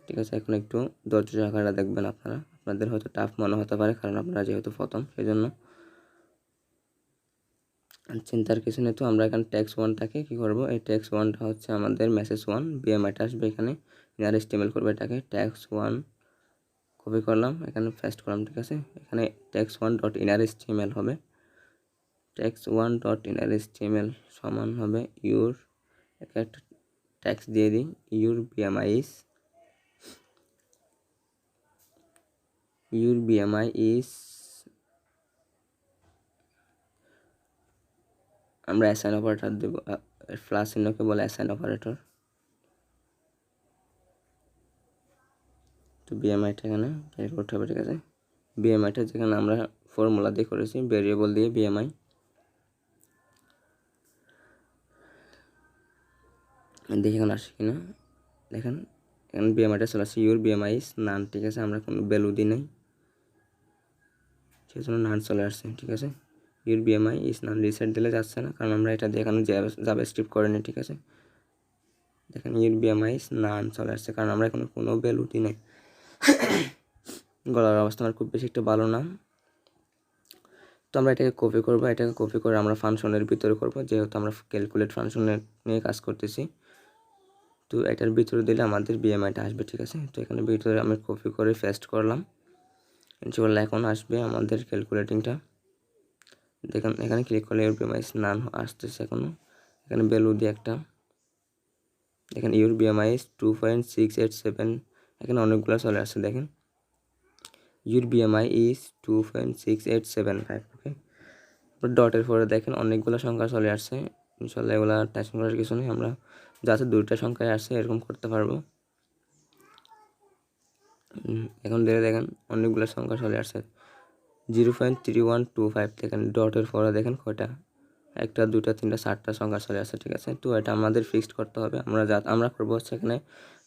ঠিক আছে, এখন একটু ধৈর্য সহকারে দেখবেন। আপনাদের হয়তো টাফ মনে হতে পারে, কারণ আপনারা যেহেতু প্রথম, সেই জন্য চিন্তার কিছু নেই। তো আমরা এখানে ট্যাক্স 1টাকে কী করবো, এই ট্যাক্স 1টা হচ্ছে আমাদের মেসেজ 1 বিএমআইটা আসবে এখানে, ইনার স্টেমেল করবে এটাকে। ট্যাক্স 1 কপি করলাম, এখানে পেস্ট করলাম। ঠিক আছে, এখানে ট্যাক্স 1 ডট ইনার স্টেমেল হবে। ট্যাক্স 1 ডট ইনার স্টেমেল সমান হবে ইউর, একটা ট্যাক্স দিয়ে দিই, ইউর বিএমআই ইজ আমরা অ্যাসাইন অপারেটর দেব, প্লাস চিহ্নকে বলে অ্যাসাইন অপারেটর। তো বিএমআইটা এখানে বের করতে হবে। ঠিক আছে, বিএমআইটা যেখানে আমরা ফর্মুলা দিয়ে করেছি, ভেরিয়েবল দিয়ে বিএমআই, দেখি এখন আসে কিনা। দেখেন এখানে বিএমআইটা চলে আসছে, ইউর বিএমআই ইজ নান। ঠিক আছে, আমরা কোনো ভ্যালু দিই নাই, সেই জন্য নান চলে আসছে। ঠিক আছে, your BMI is none, reset দিলে যাচ্ছে না, কারণ আমরা এটা দিয়ে এখানে জাভাস্ক্রিপ্ট করিনি। ঠিক আছে, দেখেন ইউর বিএমআই ইজ নান চলে আসছে, কারণ আমরা এখানে কোনো ভ্যালু দিই নাই। গলার অবস্থা আমার খুব বেশি একটা ভালো না। তো আমরা এটাকে কপি করবো, এটাকে কপি করে আমরা ফাংশনের ভিতরে করব, যেহেতু আমরা ক্যালকুলেট ফাংশনের নিয়ে কাজ করতেছি। তো এটার ভিতরে দিলে আমাদের বিএমআইটা আসবে। ঠিক আছে, তো এখানে ভিতরে আমি কপি করে পেস্ট করলাম, ইনশাআল্লাহ এখন আসবে আমাদের ক্যালকুলেটিংটা। দেখেন এখানে ক্লিক করলে ইউর বিএমআই নান আসতেছে এখনো। এখানে ভ্যালু দিয়ে একটা, দেখেন ইউর বিএমআই 2.687, এখানে অনেকগুলো চলে আসছে। দেখেন ইউর বিএমআই ইজ 2.6875। ওকে, ডটের পরে দেখেন অনেকগুলো সংখ্যা চলে আসছে। ইনশাল্লাহ এগুলো টেনশন করার কিছু নেই, আমরা যাতে দুইটা সংখ্যায় আসছে এরকম করতে পারবো। এখন দেখেন অনেকগুলো সংখ্যা চলে আসছে, 0.3125 দেখেন ডটের পরে দেখেন কয়টা, একটা দুটা তিনটা চারটা সংখ্যা চলে আসছে। ঠিক আছে, তো এটা আমাদের ফিক্সড করতে হবে। আমরা করবো হচ্ছে এখানে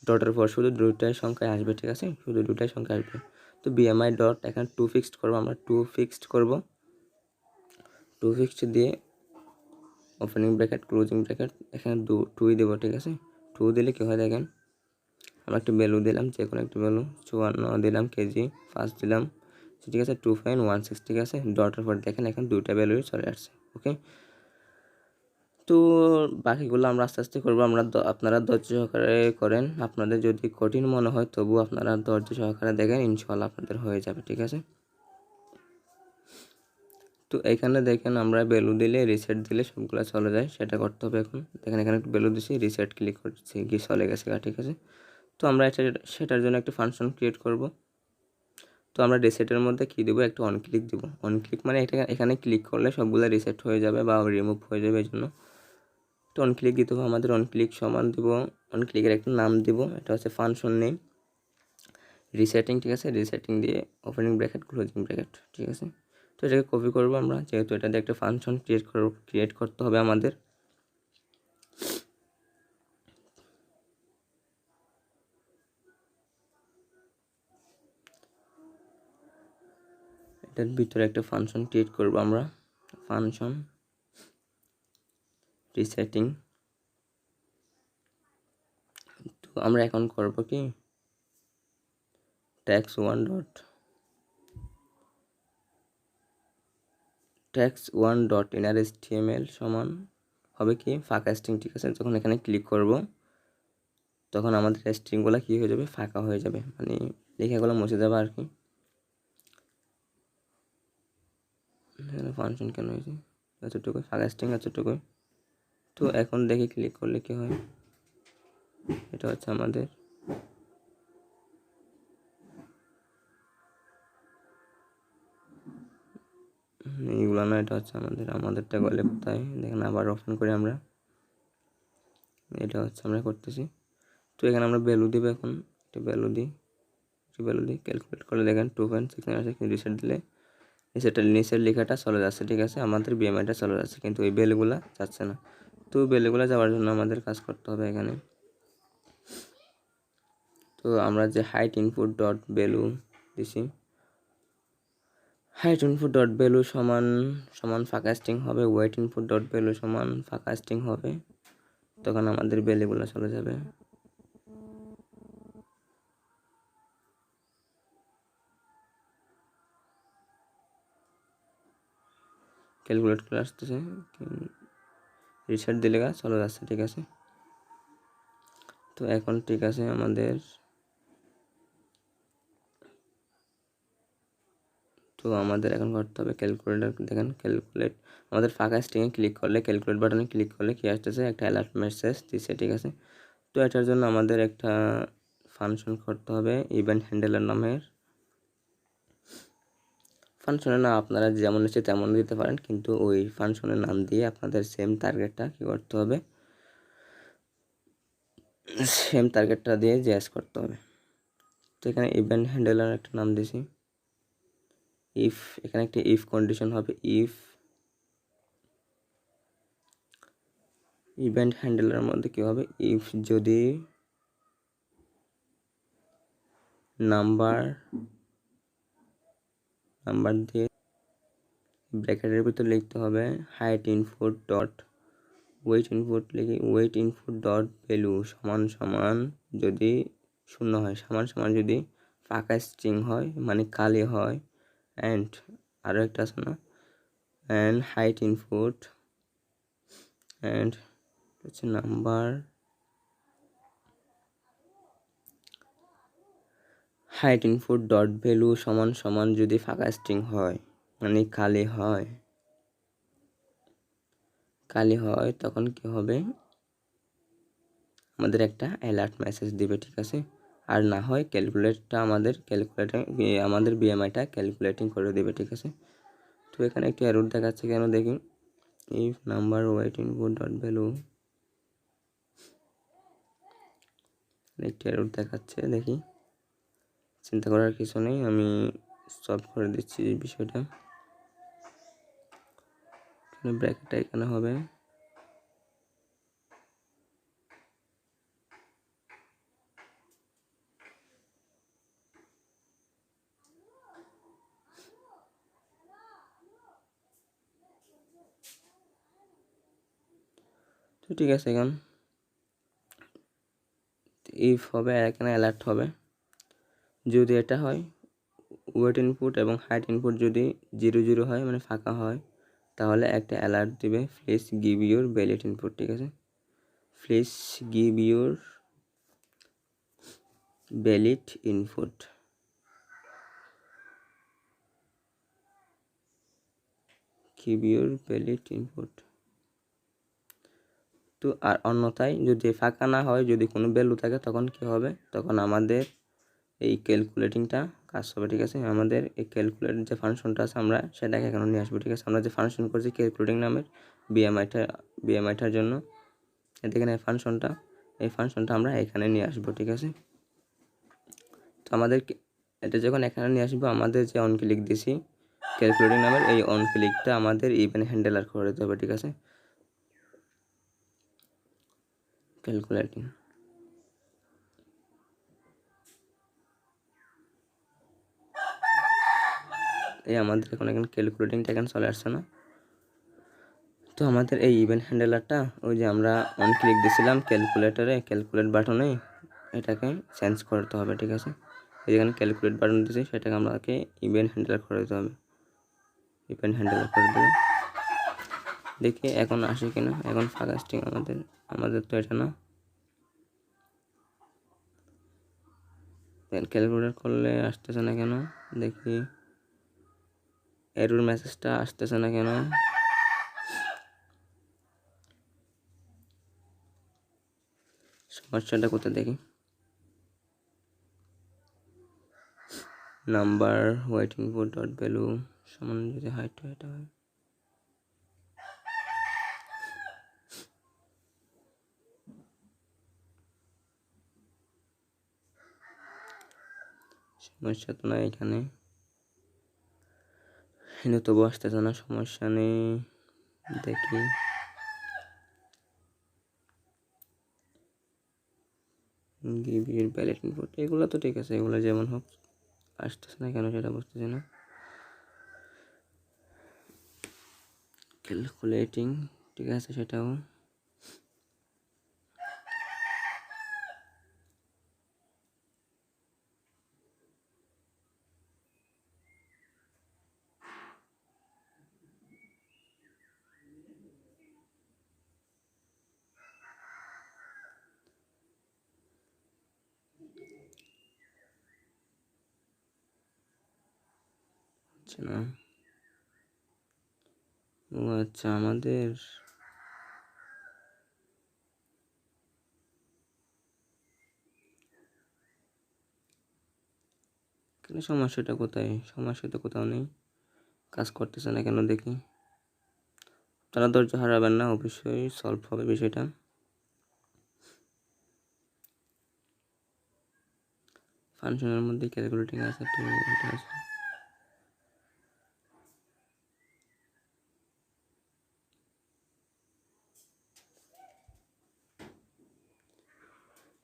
ডটের পর শুধু দুইটাই সংখ্যায় আসবে। ঠিক আছে, শুধু দুটাই সংখ্যা আসবে। তো বিএমআই ডট এখানে 2 ফিক্সড করবো, আমরা 2 ফিক্সড করবো। 2 ফিক্সড দিয়ে ওপেনিং ব্র্যাকেট ক্লোজিং ব্র্যাকেট, এখানে 2 দেবো। ঠিক আছে, 2 দিলে কী হয় দেখেন, আমরা একটা ভ্যালু দিলাম, যে কোনো একটা ভ্যালু 54 দিলাম কেজি, 5 দিলাম। ঠিক আছে, 2.16। ঠিক আছে, ডটের পর দেখেন এখন দুইটা ভ্যালুই চলে আসছে। ওকে, তো বাকিগুলো আমরা আস্তে আস্তে করবো। আপনারা ধৈর্য সহকারে করেন, আপনাদের যদি কঠিন মনে হয় তবু আপনারা ধৈর্য সহকারে দেখেন, ইনশাআল্লাহ আপনাদের হয়ে যাবে। ঠিক আছে, তো এখানে দেখেন আমরা ভ্যালু দিলে রিসেট দিলে সবগুলো চলে যায়, সেটা করতে হবে এখন। দেখেন এখানে একটা ভ্যালু দিচ্ছি, রিসেট ক্লিক করছি, কি চলে গেছে। ঠিক আছে, তো আমরা সেটার জন্য একটা ফাংশন ক্রিয়েট করব। তো আমরা রিসেটের মধ্যে কী দেবো, একটা অন ক্লিক দেবো। অন ক্লিক মানে এখানে ক্লিক করলে সবগুলো রিসেট হয়ে যাবে বা রিমুভ হয়ে যাবে, এই জন্য তো অন ক্লিক দিতে হবে আমাদের। অন ক্লিক সমান দেবো, অন ক্লিকের একটা নাম দেবো, এটা হচ্ছে ফাংশন নেম রিসেটিং। ঠিক আছে, রিসেটিং দিয়ে ওপেনিং ব্র্যাকেট ক্লোজিং ব্র্যাকেট। ঠিক আছে, তো এটাকে কপি করবো আমরা, যেহেতু এটা দিয়ে একটা ফাংশন ক্রিয়েট করতে হবে আমাদের। এটার ভিতরে একটা ফাংশন ক্রিয়েট করবো আমরা, ফাংশন রিসেটিং। তো আমরা এখন করবো কি, ট্যাক্স 1 ডট ইনার HTML সমান হবে কি ফাঁকা স্ট্রিং। ঠিক আছে, যখন এখানে ক্লিক করব তখন আমাদের স্ট্রিংগুলো কী হয়ে যাবে, ফাঁকা হয়ে যাবে, মানে লেখাগুলো মুছে যাবে আর কি। ফাংশন কেন হয়েছে এতটুকু, ফাঁকা স্ট্রিং এতটুকু। তো এখন দেখি ক্লিক করলে কি হয়, এটা হচ্ছে আমাদের এইগুলো না, এটা হচ্ছে আমাদেরটা গেলে কোথায় দেখেন, আবার ওপেন করি আমরা, এটা হচ্ছে আমরা করতেছি। তো এখানে আমরা ভ্যালু দিব, এখন একটা ভ্যালু দিই ক্যালকুলেট করে দেখেন 2.69 আছে, কিন্তু রিসেট দিলে নিচের লেখাটা চলে যাচ্ছে। ঠিক আছে, আমাদের বিএমআইটা চলে যাচ্ছে, কিন্তু এই ভ্যালুগুলো যাচ্ছে না। তো ভ্যালুগুলো যাওয়ার জন্য আমাদের কাজ করতে হবে এখানে তো আমরা যে হাইট ইনপুট ডট ভ্যালু দিছি, হাইট ইনপুট ডট ভ্যালু সমান সমান ফাঁকা স্ট্রিং হবে, ওয়েট ইনপুট ডট ভ্যালু সমান ফাঁকা স্ট্রিং হবে, তখন আমাদের ভ্যালুগুলো চলে যাবে। ক্যালকুলেট করে আসতেছে, রিসেট দিলে চলে যাচ্ছে, ঠিক আছে। তো এখন ঠিক আছে, আমাদের এখন করতে হবে ক্যালকুলেটর। দেখেন ক্যালকুলেট, আমাদের ফাঁকা স্ট্রিংয়ে ক্লিক করলে, ক্যালকুলেট বাটনে ক্লিক করলে কি আসতেছে, একটা অ্যালার্ট মেসেজ দিচ্ছে, ঠিক আছে। তো এটার জন্য আমাদের একটা ফাংশন করতে হবে, ইভেন্ট হ্যান্ডেলার নামের। ফাংশনের নাম আপনারা যেমন ইচ্ছে তেমন দিতে পারেন, কিন্তু ওই ফাংশনের নাম দিয়ে আপনাদের সেম টার্গেটটা কি করতে হবে, সেম টার্গেটটা দিয়ে জ্যাজ করতে হবে। তো এখানে ইভেন্ট হ্যান্ডেলার একটা নাম দিয়েছি, ইফ, এখানে একটা ইফ কন্ডিশন হবে, ইফ ইভেন্ট হ্যান্ডেলারের মধ্যে কি হবে, ইফ যদি নাম্বার দিয়ে ব্র্যাকেটের ভিতর লিখতে হবে height input dot weight input, লিখি ওয়েট ইনপুট ডট ভ্যালু সমান সমান যদি শূন্য হয়, সমান সমান যদি ফাঁকা স্ট্রিং হয় মানে খালি হয়, অ্যান্ড আরও একটা আছে না, অ্যান্ড হাইট ইনপুট অ্যান্ড হচ্ছে number, height input dot value সমান সমান যদি ফাঁকা স্ট্রিং হয় মানে খালি হয়, তখন কি হবে, আমাদের একটা অ্যালার্ট মেসেজ দিবে, ঠিক আছে। আর না হয় ক্যালকুলেটটা আমাদের বিএমআইটা ক্যালকুলেটিং করে দেবে, ঠিক আছে। তো এখানে একটু এরর দেখাচ্ছে কেন দেখি, if number weight input dot value, একটু এরর দেখাচ্ছে, দেখি, চিন্তা করার কিছু নেই, আমি সলভ করে দিচ্ছি এই বিষয়টা। ব্র্যাকেটটা এখানে হবে, তো ঠিক আছে। এখন ইফ হবে, এখানে অ্যালার্ট হবে, যদি এটা হয় ওয়েট ইনপুট এবং হাইট ইনপুট যদি 0 0 হয় মানে ফাঁকা হয়, তাহলে একটা অ্যালার্ট দিবে, please give your valid input, ঠিক আছে, please give your valid input, give your valid input. তো আর অন্যথায় যদি ফাঁকা না হয়, যদি কোনো ভ্যালু থাকে, তখন কি হবে, তখন আমাদের এই ক্যালকুলেটিংটা কাজ হবে, ঠিক আছে। আমাদের এই ক্যালকুলেট যে ফাংশনটা আছে আমরা সেটাকে এখানে নিয়ে আসবো, ঠিক আছে। আমরা যে ফাংশন করছি ক্যালকুলেটিং নামের বিএমআইটার জন্য, দেখেন এই ফাংশনটা আমরা এখানে নিয়ে আসবো, ঠিক আছে। তো আমাদের এটা যখন এখানে নিয়ে আসবো, আমাদের যে অন ক্লিক দিছি ক্যালকুলেটিং নামের, এই অন ক্লিকটা আমাদের ইভেন্ট হ্যান্ডেলার করে দিতে হবে, ঠিক আছে। ক্যালকুলেটিং, এই আমাদের এখানে ক্যালকুলেটিংটা এখানে চলে আসছে না। তো আমাদের এই ইভেন্ট হ্যান্ডেলারটা ওই যে আমরা অন ক্লিক দিয়েছিলাম ক্যালকুলেট বাটনে, এটাকে চেঞ্জ করতে হবে, ঠিক আছে। যেখানে ক্যালকুলেট বাটন দিয়েছি সেটাকে আমাকে ইভেন্ট হ্যান্ডেলার করে দিতে হবে, ইভেন্ট হ্যান্ডেলার করে দিলাম। দেখি এখন আসে কিনা, এখন ফাঁকা স্ট্রিং আমাদের তো এটা না, ক্যালকুলেট করলে আসতেছে না কেন, দেখি এরর মেসেজটা আসতেছে না কেন, সমস্যাটা কোথায় দেখি, number weight input dot value সমান যদি হাইট এটা হয়, সমস্যা তো না এখানে, কিন্তু তবু আসতেছে না, সমস্যা নেই, দেখি গিভ ইউর ভ্যালিড ইনপুট, এগুলো তো ঠিক আছে, এগুলো যেমন হোক, আসতেছে না কেন সেটা বুঝতেছি না। ক্যালকুলেটিং, ঠিক আছে সেটাও। আচ্ছা না, ও আচ্ছা, আমাদের কেন সমস্যাটা কোথায়? সমস্যা তো কোথাও নেই, কাজ করতেছে না কেন দেখি। তারা ধৈর্য হারাবেন না, অবশ্যই সলভ হবে বিষয়টা। ফাংশনের মধ্যে ক্যালকুলেটিং আছে, তো এটা আছে।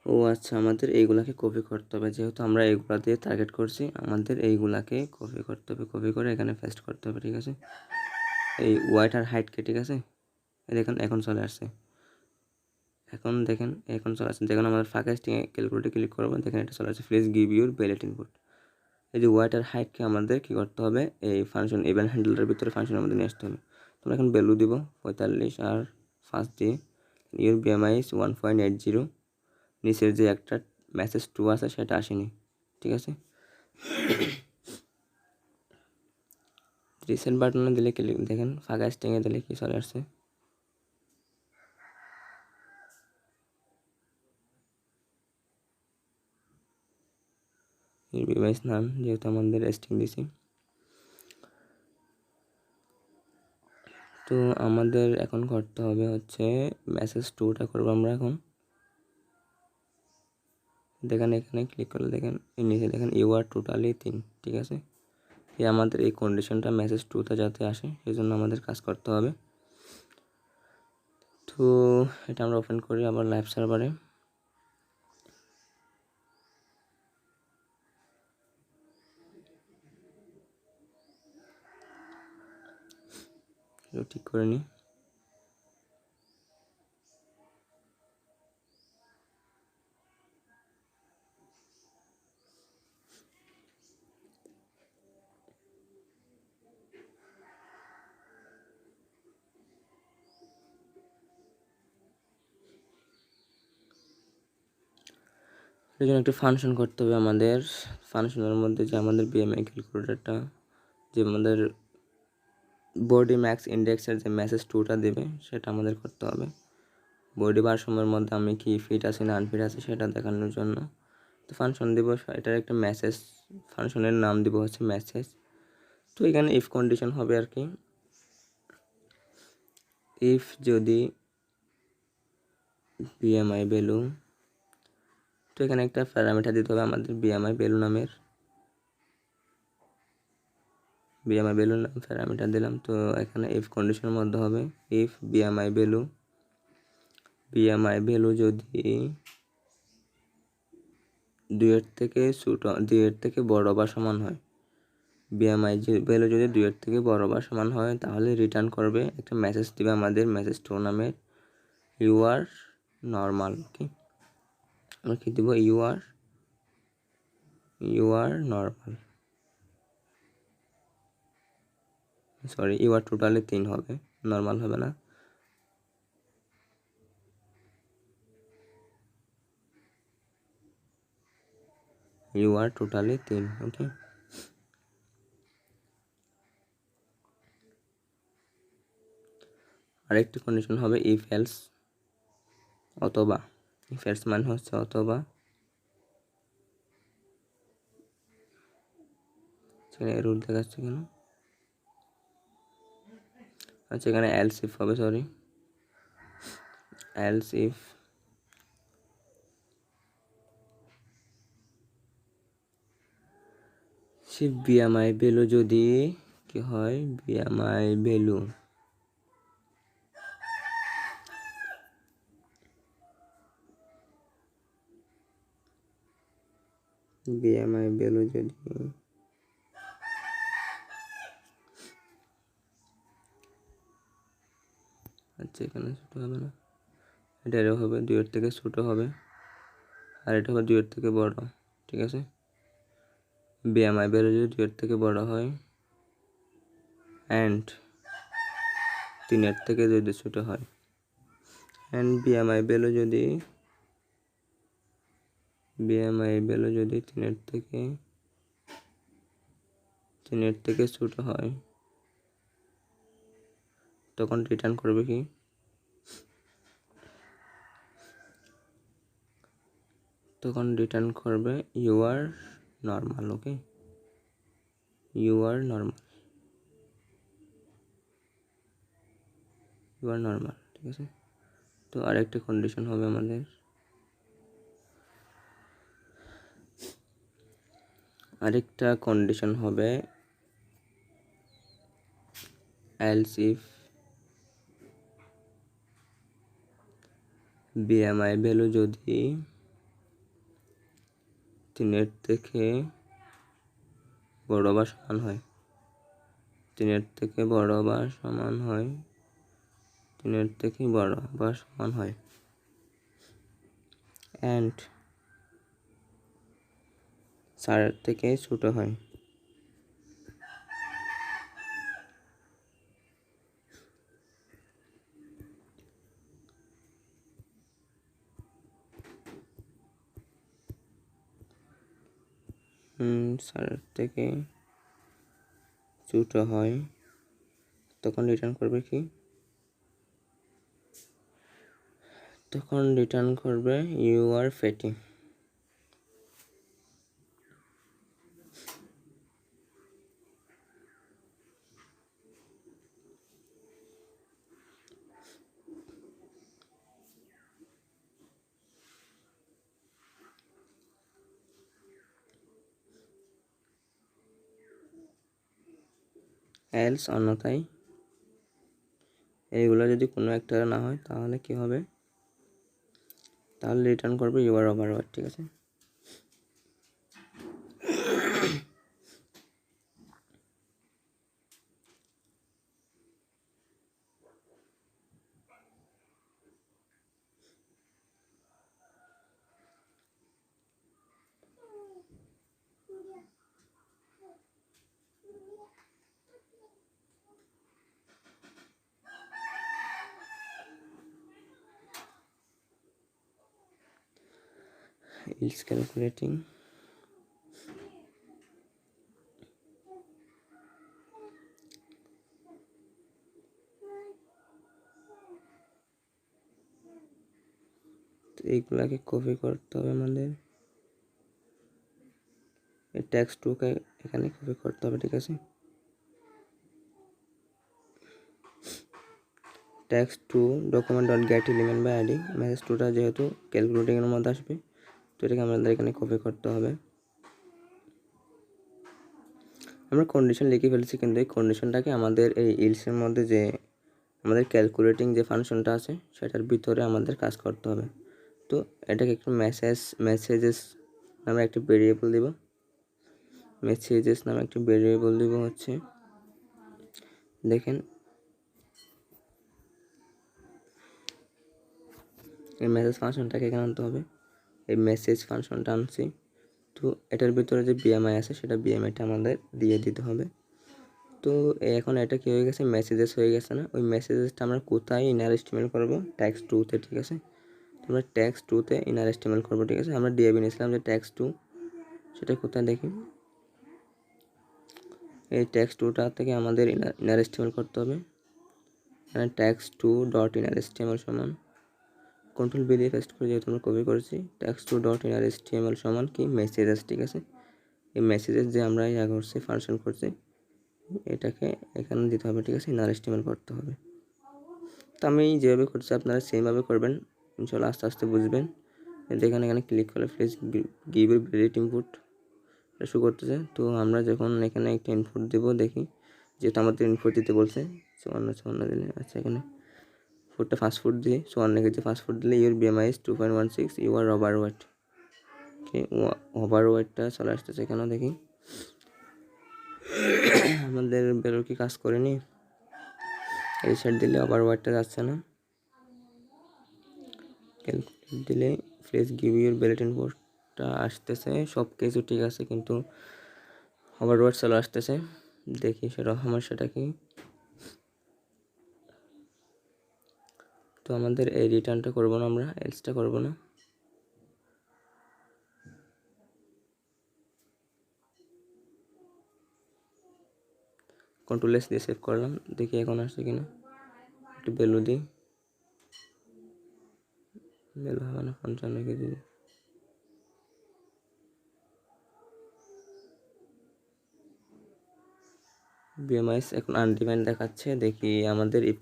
ও আচ্ছা, আমাদের এইগুলাকে কপি করতে হবে, যেহেতু আমরা এইগুলা দিয়ে টার্গেট করছি, আমাদের এইগুলাকে কপি করতে হবে, কপি করে এখানে পেস্ট করতে হবে, ঠিক আছে। এই ওয়াইট আর হাইটকে, ঠিক আছে, দেখেন এখন চলে আসছে, এখন দেখেন এখন চলে আসছে, দেখুন আমাদের ফাঁকা স্ট্রিংয়ে ক্যালকুলেটে ক্লিক করবো, দেখেন এটা চলে আসছে, please give your valid input. এই যে ওয়াইট আর হাইটকে আমাদের কী করতে হবে, এই ফাংশন ইভেন্ট হ্যান্ডেলের ভিতরে ফাংশনের মধ্যে নিয়ে আসতে হবে। তোমরা এখন ভ্যালু দিব 45 আর ফার্স্ট দিয়ে ইউর বিএমআই ইজ 1.80, নিচের যে একটা মেসেজ 2 আছে সেটা আসেনি, ঠিক আছে। রিসেন্ট বাটনে দিলে ক্লিক, দেখেন ফাঁকা স্ট্রিংয়ে দিলে কি চলে আসছে, বিএমআই নাম, যেহেতু আমাদের স্ট্রিং দিছি। তো আমাদের এখন করতে হবে হচ্ছে মেসেজ 2টা করবো আমরা এখন। দেখেন এখানে ক্লিক করলে দেখেন এই নিচে দেখেন ইউ আর টোটালি 3, ঠিক আছে। এই আমাদের এই কন্ডিশনটা মেসেজ 2তে যাতে আসে সেই জন্য আমাদের কাজ করতে হবে। তো এটা আমরা ওপেন করি আবার লাইভ সার্ভারে। ঠিক করে নিই। এই জন্য একটা ফাংশন করতে হবে আমাদের। ফাংশনের মধ্যে যে আমাদের বিএমআই ক্যালকুলেটরটা, যে আমাদের বডি ম্যাক্স ইন্ডেক্সের যে মেসেজ 2টা দেবে সেটা আমাদের করতে হবে। বডি ভারসাম্যের মধ্যে আমি কি ফিট আছি না আনফিট আছি সেটা দেখানোর জন্য তো ফাংশন দিব। এটার একটা মেসেজ, ফাংশনের নাম দিব হচ্ছে মেসেজ। তো এখানে ইফ কন্ডিশন হবে আর কি, ইফ যদি বিএমআই ভ্যালু, তো এখানে একটা প্যারামিটার দিতে হবে আমাদের বিএমআই ভ্যালু নামের, বিএমআই ভ্যালু নাম প্যারামিটার দিলাম। তো এখানে ইফ কন্ডিশনের মধ্যে হবে ইফ বিএমআই ভ্যালু যদি 2-এর থেকে ছোট, 2-এর থেকে বড় বা সমান হয়, বিএমআই ভ্যালু যদি 2-এর থেকে বড় বা সমান হয় তাহলে রিটার্ন করবে একটা মেসেজ দিবে আমাদের মেসেজ 2 নামের, ইউ আর নর্মাল। ওকে, আমরা কি দিব, you are normal, sorry you are totally 3 হবে, নর্মাল হবে না। You are totally 3, okay. আরেকটি কন্ডিশন হবে ইফ এলস, অথবা। ইফ এলস মানে হচ্ছে অথবা, সেখানে রুল দেখাচ্ছে কেন, আচ্ছা এখানে এলস ইফ হবে, sorry else if BMI value যদি কি হয়, বিএমআই ভ্যালু BMI ভ্যালু যদি আচ্ছা এখানে ছোটো হবে না, এটা হবে 2 থেকে ছোটো হবে, আর এটা হবে 2 থেকে বড়, ঠিক আছে। BMI ভ্যালু যদি 2 থেকে বড় হয় অ্যান্ড 3 থেকে যদি ছোটো হয়, অ্যান্ড BMI ভ্যালু যদি 3 থেকে ছোটো হয়, তখন রিটার্ন করবে কি, তখন রিটার্ন করবে you are normal. Okay, you are normal, ঠিক আছে। তো আরেকটা কন্ডিশন হবে আমাদের, else if BMI ভ্যালু যদি 3 থেকে বড় বা সমান হয়, 3 থেকে বড় বা সমান হয়, 3 থেকে বড় বা সমান হয়, অ্যান্ড 4 থেকে ছোট হয়, থেকে ছোট হয়, তখন রিটার্ন করবে কি, তখন রিটার্ন করবে ইউ আর ফ্যাটি। এলস অন্যথায় এইগুলো যদি কোনো একটা না হয় তাহলে কি হবে, তাহলে রিটার্ন করবে ইউ আর ওভারওয়েট, ঠিক আছে। Is calculating তো এইগুলাকে কপি করতে হবে আমাদের, এই টেক্সট 2কে এখানে কপি করতে হবে, ঠিক আছে। Text 2 document dot get element by ID, message 2টা যেহেতু ক্যালকুলেটিংয়ের মধ্যে আসবে, তো এটাকে আমাদের এখানে কপি করতে হবে। আমরা কন্ডিশন লিখে ফেলছি, কিন্তু এই কন্ডিশনটাকে আমাদের এই ইলসের মধ্যে যে আমাদের ক্যালকুলেটিং যে ফাংশনটা আছে সেটার ভিতরে আমাদের কাজ করতে হবে। তো এটাকে একটু মেসেজেস নামে একটা ভেরিয়েবল দিব, হচ্ছে দেখেন এই মেসেজ ফাংশনটাকে এখানে আনতে হবে, এই মেসেজ ফাংশনটা আনছি। তো এটার ভিতরে যে বিএমআই আছে সেটা বিএমআইটা আমাদের দিয়ে দিতে হবে। তো এখন এটা কি হয়ে গেছে, মেসেজেস হয়ে গেছে না, ওই মেসেজেসটা আমরা কোথায় ইনার এস্টিমেল করবো, টেক্সট 2তে, ঠিক আছে। আমরা টেক্সট 2তে ইনার এস্টিমেল করবো, ঠিক আছে। আমরা ডিএবি নিয়েছিলাম যে টেক্সট 2, সেটা কোথায় দেখি, এই টেক্সট 2টা থেকে আমাদের ইনার এস্টিমেল করতে হবে। এখানে টেক্সট 2 ডট ইনার এস্টিমেল সমান কন্ট্রোল বি দিয়ে পেস্ট করে যেহেতু আমরা কপি করেছি, টেক্সট 2 ডট ইনার এস্টিমেল সমান কি মেসেজেস, ঠিক আছে। এই মেসেজেস যে আমরা ইয়া করছি ফাংশন করছি এটাকে এখানে দিতে হবে, ঠিক আছে, ইনার এস্টিমেল করতে হবে। তো আমি যেভাবে করছি আপনারা সেমভাবে করবেন, ইনশাল্লাহ আস্তে আস্তে বুঝবেন। এখানে ক্লিক করলে please give a valid input show করতেছে। তো আমরা যখন এখানে একটা ইনপুট দেবো, দেখি যেহেতু আমাদের ইনপুট দিতে বলছে, সোয়ান্ন দিলে, আচ্ছা এখানে ফুটটা ফাস্ট ফুড দিয়ে সোয়ান্ন লিখেছে, ফাস্ট ফুড দিলে your BMI is 2.16, you are overweight, automatic over ওয়েটটা চলে আসতেছে কেন দেখি। আমাদের বেরো কি কাজ করেনি, রিসেট দিলে ওভার ওয়েটটা যাচ্ছে না। ক্যালকুলেট দিলে প্লিজ গিভ ইউর বেল্ট ইনপুটটা আসতেছে, সব কিছু ঠিক আছে কিন্তু ওভার ওয়েট চলে আসতেছে। দেখি সেটা সমস্যাটা কি। তো আমাদের এই রিটার্নটা করবো না, আমরা এলসটা করবো না। কন্ট্রোল এস দিয়ে সেভ করলাম, দেখি এখন আসছে কিনা। একটু ভ্যালু দিই, ভ্যালু হবে না 55 কেজি। বিএমআইস এখন আনডিফাইন্ড দেখাচ্ছে, দেখি আমাদের ইফ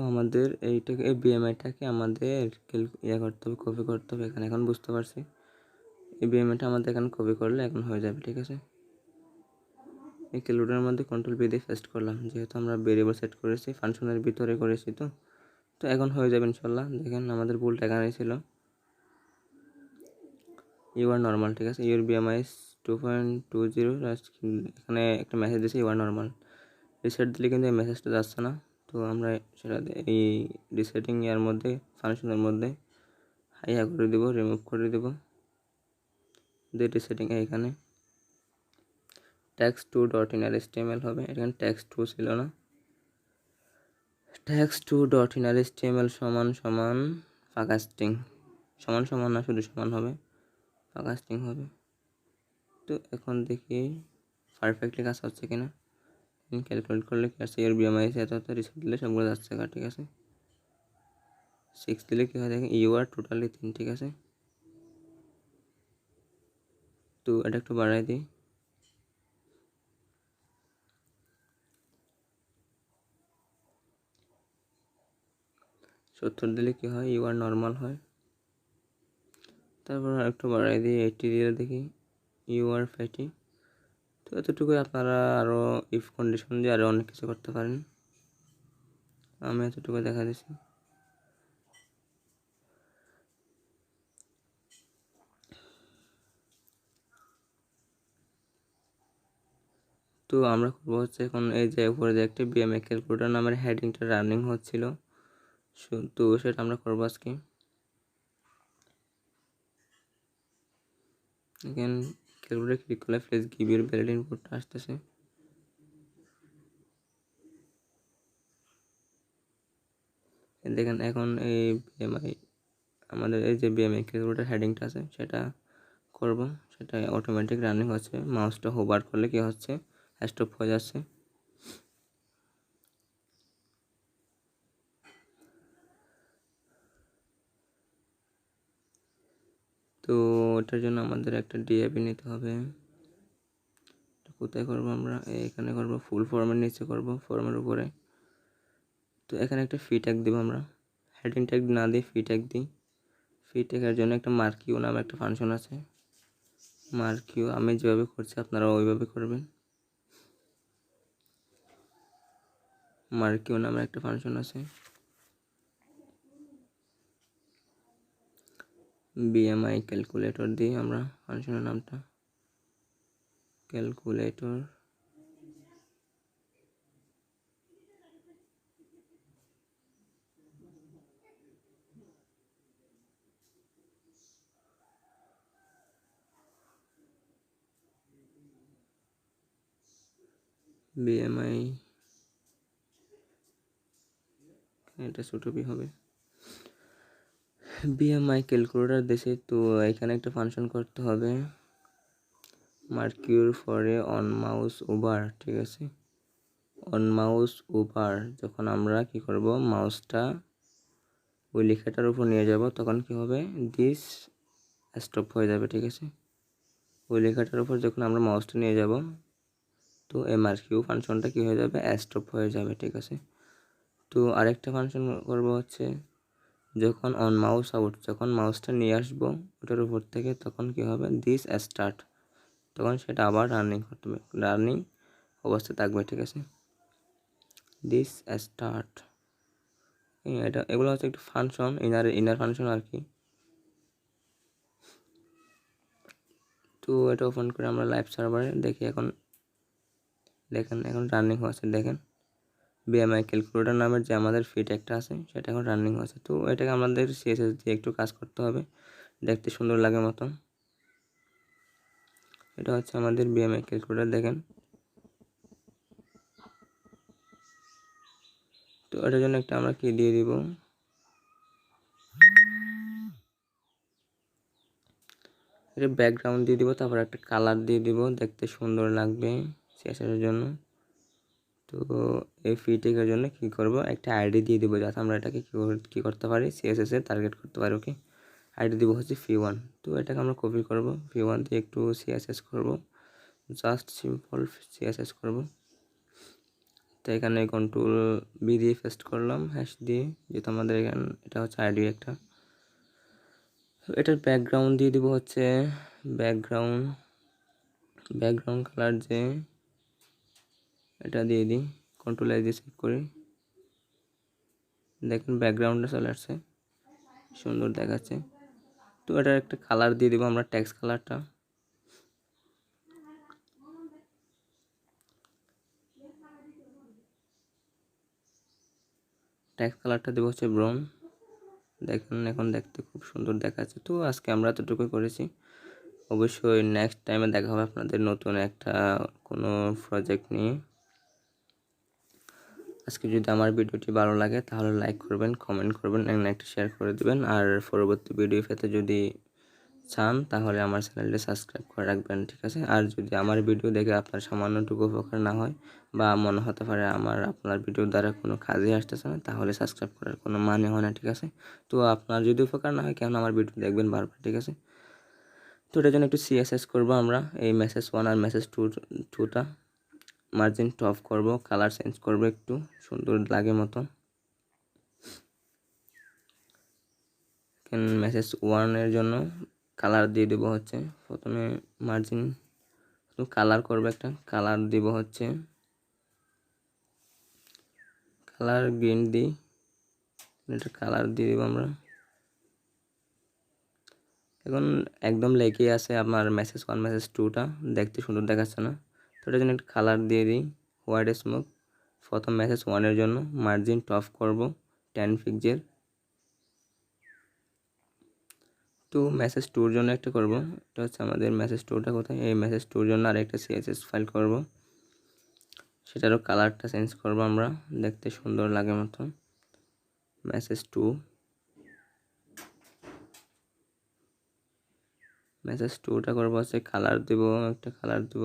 আমাদের এইটাকে এই বিএমআইটাকে আমাদের ইয়ে করতে হবে, কপি করতে হবে এখানে। এখন বুঝতে পারছি এই বিএমআইটা আমাদের এখানে কপি করলে এখন হয়ে যাবে, ঠিক আছে। এই ক্যালকুলেটরের মধ্যে কন্ট্রোল বি দিয়ে পেস্ট করলাম, যেহেতু আমরা ভেরিয়েবল সেট করেছি, ফাংশনের ভিতরে করেছি, তো এখন হয়ে যাবে ইনশাল্লাহ। দেখেন আমাদের ভুলটা এখানেই ছিল। ইউ আর নর্মাল, ঠিক আছে। ইউর বিএমআই 2.20, এখানে একটা মেসেজ দিয়েছে ইউ আর নর্মাল। রিসেট দিলে কিন্তু এই মেসেজটা যাচ্ছে না, তো আমরা সেটা এই রিসেটিং ইয়ার মধ্যে ফাংশনের মধ্যে হাইয়া করে দেব, রিমুভ করে দেব, দিয়ে রিসেটিং এখানে text2.inner.html হবে। এখানে text2 ছিল না, text2.inner.html সমান সমান ফাঁকা স্ট্রিং, সমান সমান না শুধু সমান হবে, ফাঁকা স্ট্রিং হবে। তো এখন দেখি পারফেক্টলি কাজ হচ্ছে কিনা। ক্যালকুলেট করলে কি আসছে, এর বিএমআই এত রিসেট দিলে সবগুলো যাচ্ছে, ঠিক আছে। 6 দিলে কি হয় দেখেন, ইউ আর টোটালি 3, ঠিক আছে। তো এটা একটু বাড়াই দিই, সত্তর দিলে কি হয়, ইউ আর নর্মাল হয়। তারপর একটু বাড়াই দিই 80 দিলে দেখি ইউ আর ফ্যাটি। তো এতটুকুই, আপনারা আরও ইফ কন্ডিশন দিয়ে আরও অনেক কিছু করতে পারেন, আমি এতটুকু দেখা দিচ্ছি। তো আমরা করবো হচ্ছে এখন এই যে উপরে যে একটি বিএমআই ক্যালকুলেটর নামের হেডিংটা রানিং হচ্ছিল, তো সেটা আমরা করবো আজকে। এখান ক্যালকুলেটর ক্লিক করলে প্লিজ গিভ ইউর ভ্যালিড ইনপুটটা আসতেছে। দেখেন এখন এই বিএমআই আমাদের এই যে বিএমআই ক্যালকুলেটর হেডিংটা আছে সেটা করব, সেটা অটোমেটিক রানিং হচ্ছে। মাউসটা হোভার করলে কি হচ্ছে, স্টপ হয়ে যাচ্ছে। তো ওটার জন্য আমাদের একটা ডিএপি নিতে হবে। কোথায় করব আমরা, এখানে করব, ফুল ফর্মের নিচে করব, ফর্মের উপরে। তো এখানে একটা ফি ট্যাগ দিব আমরা, হেডিং ট্যাগ না দিই ফি ট্যাগ দিই। ফি ট্যাগের জন্য একটা মার্কিউ নামে একটা ফাংশন আছে, মার্কিউ আমি যেভাবে করছি আপনারা ওইভাবে করবেন। মার্কিউ নামে একটা ফাংশন আছে, বিএমআই ক্যালকুলেটর দিই আমরা ফাংশনের নামটা, ক্যালকুলেটর। বিএমআই, এটা ছোটো বি হবে, বিএমআই ক্যালকুলেটর দেশে। তো এখানে একটা ফাংশন করতে হবে, মার্কিউর ফরে অন মাউস ওভার, ঠিক আছে। অন মাউস ওভার যখন আমরা কি করব, মাউসটা ওই লেখাটার উপর নিয়ে যাব, তখন কি হবে, দিস স্টপ হয়ে যাবে, ঠিক আছে। ওই লেখাটার উপর যখন আমরা মাউসটা নিয়ে যাব, তো এই মার্কিউ ফাংশনটা কি হয়ে যাবে, স্টপ হয়ে যাবে, ঠিক আছে। তো আরেকটা ফাংশন করব হচ্ছে যখন অন মাউস আউট, যখন মাউসটা নিয়ে আসবো ওটার উপর থেকে, তখন কি হবে, দিস স্টার্ট, তখন সেটা আবার রানিং করবে, রানিং অবস্থায় থাকবে, ঠিক আছে। দিস স্টার্ট, এটা এগুলো হচ্ছে একটু ফাংশন, ইনার ফাংশন আর কি। তো এটা ওপেন করে আমরা লাইভ সার্ভারে দেখি। এখন দেখেন এখন রানিং হচ্ছে, দেখেন বিএমআই ক্যালকুলেটর নামের যে আমাদের ফিট একটা আছে সেটা এখন রানিং হচ্ছে। তো এটাকে আমাদের সিএসএস দিয়ে একটু কাজ করতে হবে দেখতে সুন্দর লাগে মতন। এটা হচ্ছে আমাদের বিএমআই ক্যালকুলেটর, দেখেন। তো এটার জন্য একটা আমরা কি দিয়ে দিব, এটা ব্যাকগ্রাউন্ড দিয়ে দিব, তারপর একটা কালার দিয়ে দিব, দেখতে সুন্দর লাগবে সিএসএস এর জন্য। তো এই ফিটেকের জন্য কি করব, একটা আইডি দিয়ে দিব যাতে আমরা এটাকে কি করতে পারি, সিএসএস এ টার্গেট করতে পারি। ওকে, আইডি দিব হচ্ছে ফি1। তো এটাকে আমরা কপি করব, ফি1 দিয়ে একটু সিএসএস করব, জাস্ট সিম্পল সিএসএস করব। তো এখানে কন্ট্রোল বি দিয়ে পেস্ট করলাম হ্যাশ দিয়ে, যেহেতু আমাদের এখানে এটা হচ্ছে আইডি একটা। এটার ব্যাকগ্রাউন্ড দিয়ে দিব হচ্ছে ব্যাকগ্রাউন্ড কালার, যে এটা দিয়ে দিই, কন্ট্রোল এ দিয়ে সেভ করি, দেখেন ব্যাকগ্রাউন্ডে চলে আসছে, সুন্দর দেখাচ্ছে। তো এটার একটা কালার দিয়ে দিব আমরা, টেক্সট কালারটা, দেবো হচ্ছে ব্রাউন, দেখেন এখন দেখতে খুব সুন্দর দেখাচ্ছে। তো আজকে আমরা এতটুকুই করেছি, অবশ্যই নেক্সট টাইমে দেখা হবে আপনাদের নতুন একটা কোনো প্রজেক্ট নিয়ে। আজকে যদি আমার ভিডিওটি ভালো লাগে তাহলে লাইক করবেন, কমেন্ট করবেন এবং একটা শেয়ার করে দেবেন। আর পরবর্তী ভিডিও পেতে যদি চান তাহলে আমার চ্যানেলটি সাবস্ক্রাইব করে রাখবেন, ঠিক আছে। আর যদি আমার ভিডিও দেখে আপনার সামান্যটুকু উপকার না হয় বা মনে হতে পারে আপনার ভিডিওর দ্বারা কোনো কাজে আসতেছে না, তাহলে সাবস্ক্রাইব করার কোনো মানে হয় না, ঠিক আছে। তো আপনার যদি উপকার না হয় কেন আমার ভিডিও দেখবেন বারবার, ঠিক আছে। তো এটার জন্য একটু সিএসএস করবো আমরা, এই মেসেজ 1 আর মেসেজ 2টা মার্জিন টপ করব, কালার চেঞ্জ করব একটু সুন্দর লাগে মতো। মেসেজ 1 এর জন্য কালার দিয়ে দেবো হচ্ছে, প্রথমে মার্জিন কালার করব, একটা কালার দিব হচ্ছে কালার গ্রিন দিই, এটা কালার দিয়ে দেবো আমরা। এখন একদম লেগে আছে আমার মেসেজ 1 মেসেজ 2টা, দেখতে সুন্দর দেখাচ্ছে না। তো এটার জন্য একটা কালার দিয়ে দিই হোয়াইট স্মোক। প্রথম মেসেজ 1 এর জন্য মার্জিন টপ করব 10 পিক্সেল। তো মেসেজ 2 এর জন্য একটা করব, এটা হচ্ছে আমাদের মেসেজ 2টা কোথায়, এই মেসেজ 2 এর জন্য আরেকটা সিএসএস ফাইল করব, সেটারও কালারটা চেঞ্জ করব আমরা, দেখতে সুন্দর লাগে মতো। মেসেজ 2টা করব হচ্ছে কালার দেব, একটা কালার দেব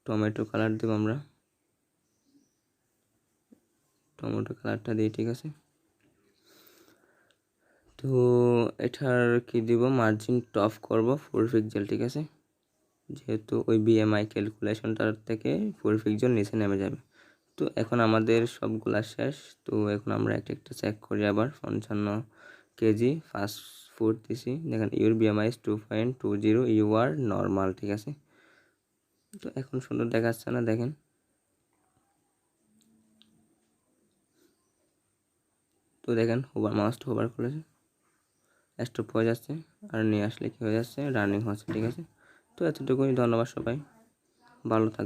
টমেটো কালার দেব আমরা, টমেটো কালারটা দিই, ঠিক আছে। তো এটার কি দিব, মার্জিন টপ করব 4 পিক্সেল, ঠিক আছে, যেহেতু ওই বিএমআই ক্যালকুলেশনটার থেকে 4 পিক্সেল নিচে নেমে যাবে। তো এখন আমাদের সবগুলা শেষ। তো এখন আমরা একটা একটা চেক করি আবার। 55 কেজি ফাস্ট ফুড দিছি, দেখেন your BMI 2.20, you are normal, ঠিক আছে। তো এখন সুন্দর দেখাচ্ছে না, দেখেন। তো দেখেন মাউসটা হোভার করেছে, স্টপ হয়ে যাচ্ছে, আর নিয়ে আসলে কি হয়ে যাচ্ছে, রানিং হচ্ছে, ঠিক আছে। তো এতটুকুই, ধন্যবাদ সবাই, ভালো থাকবে।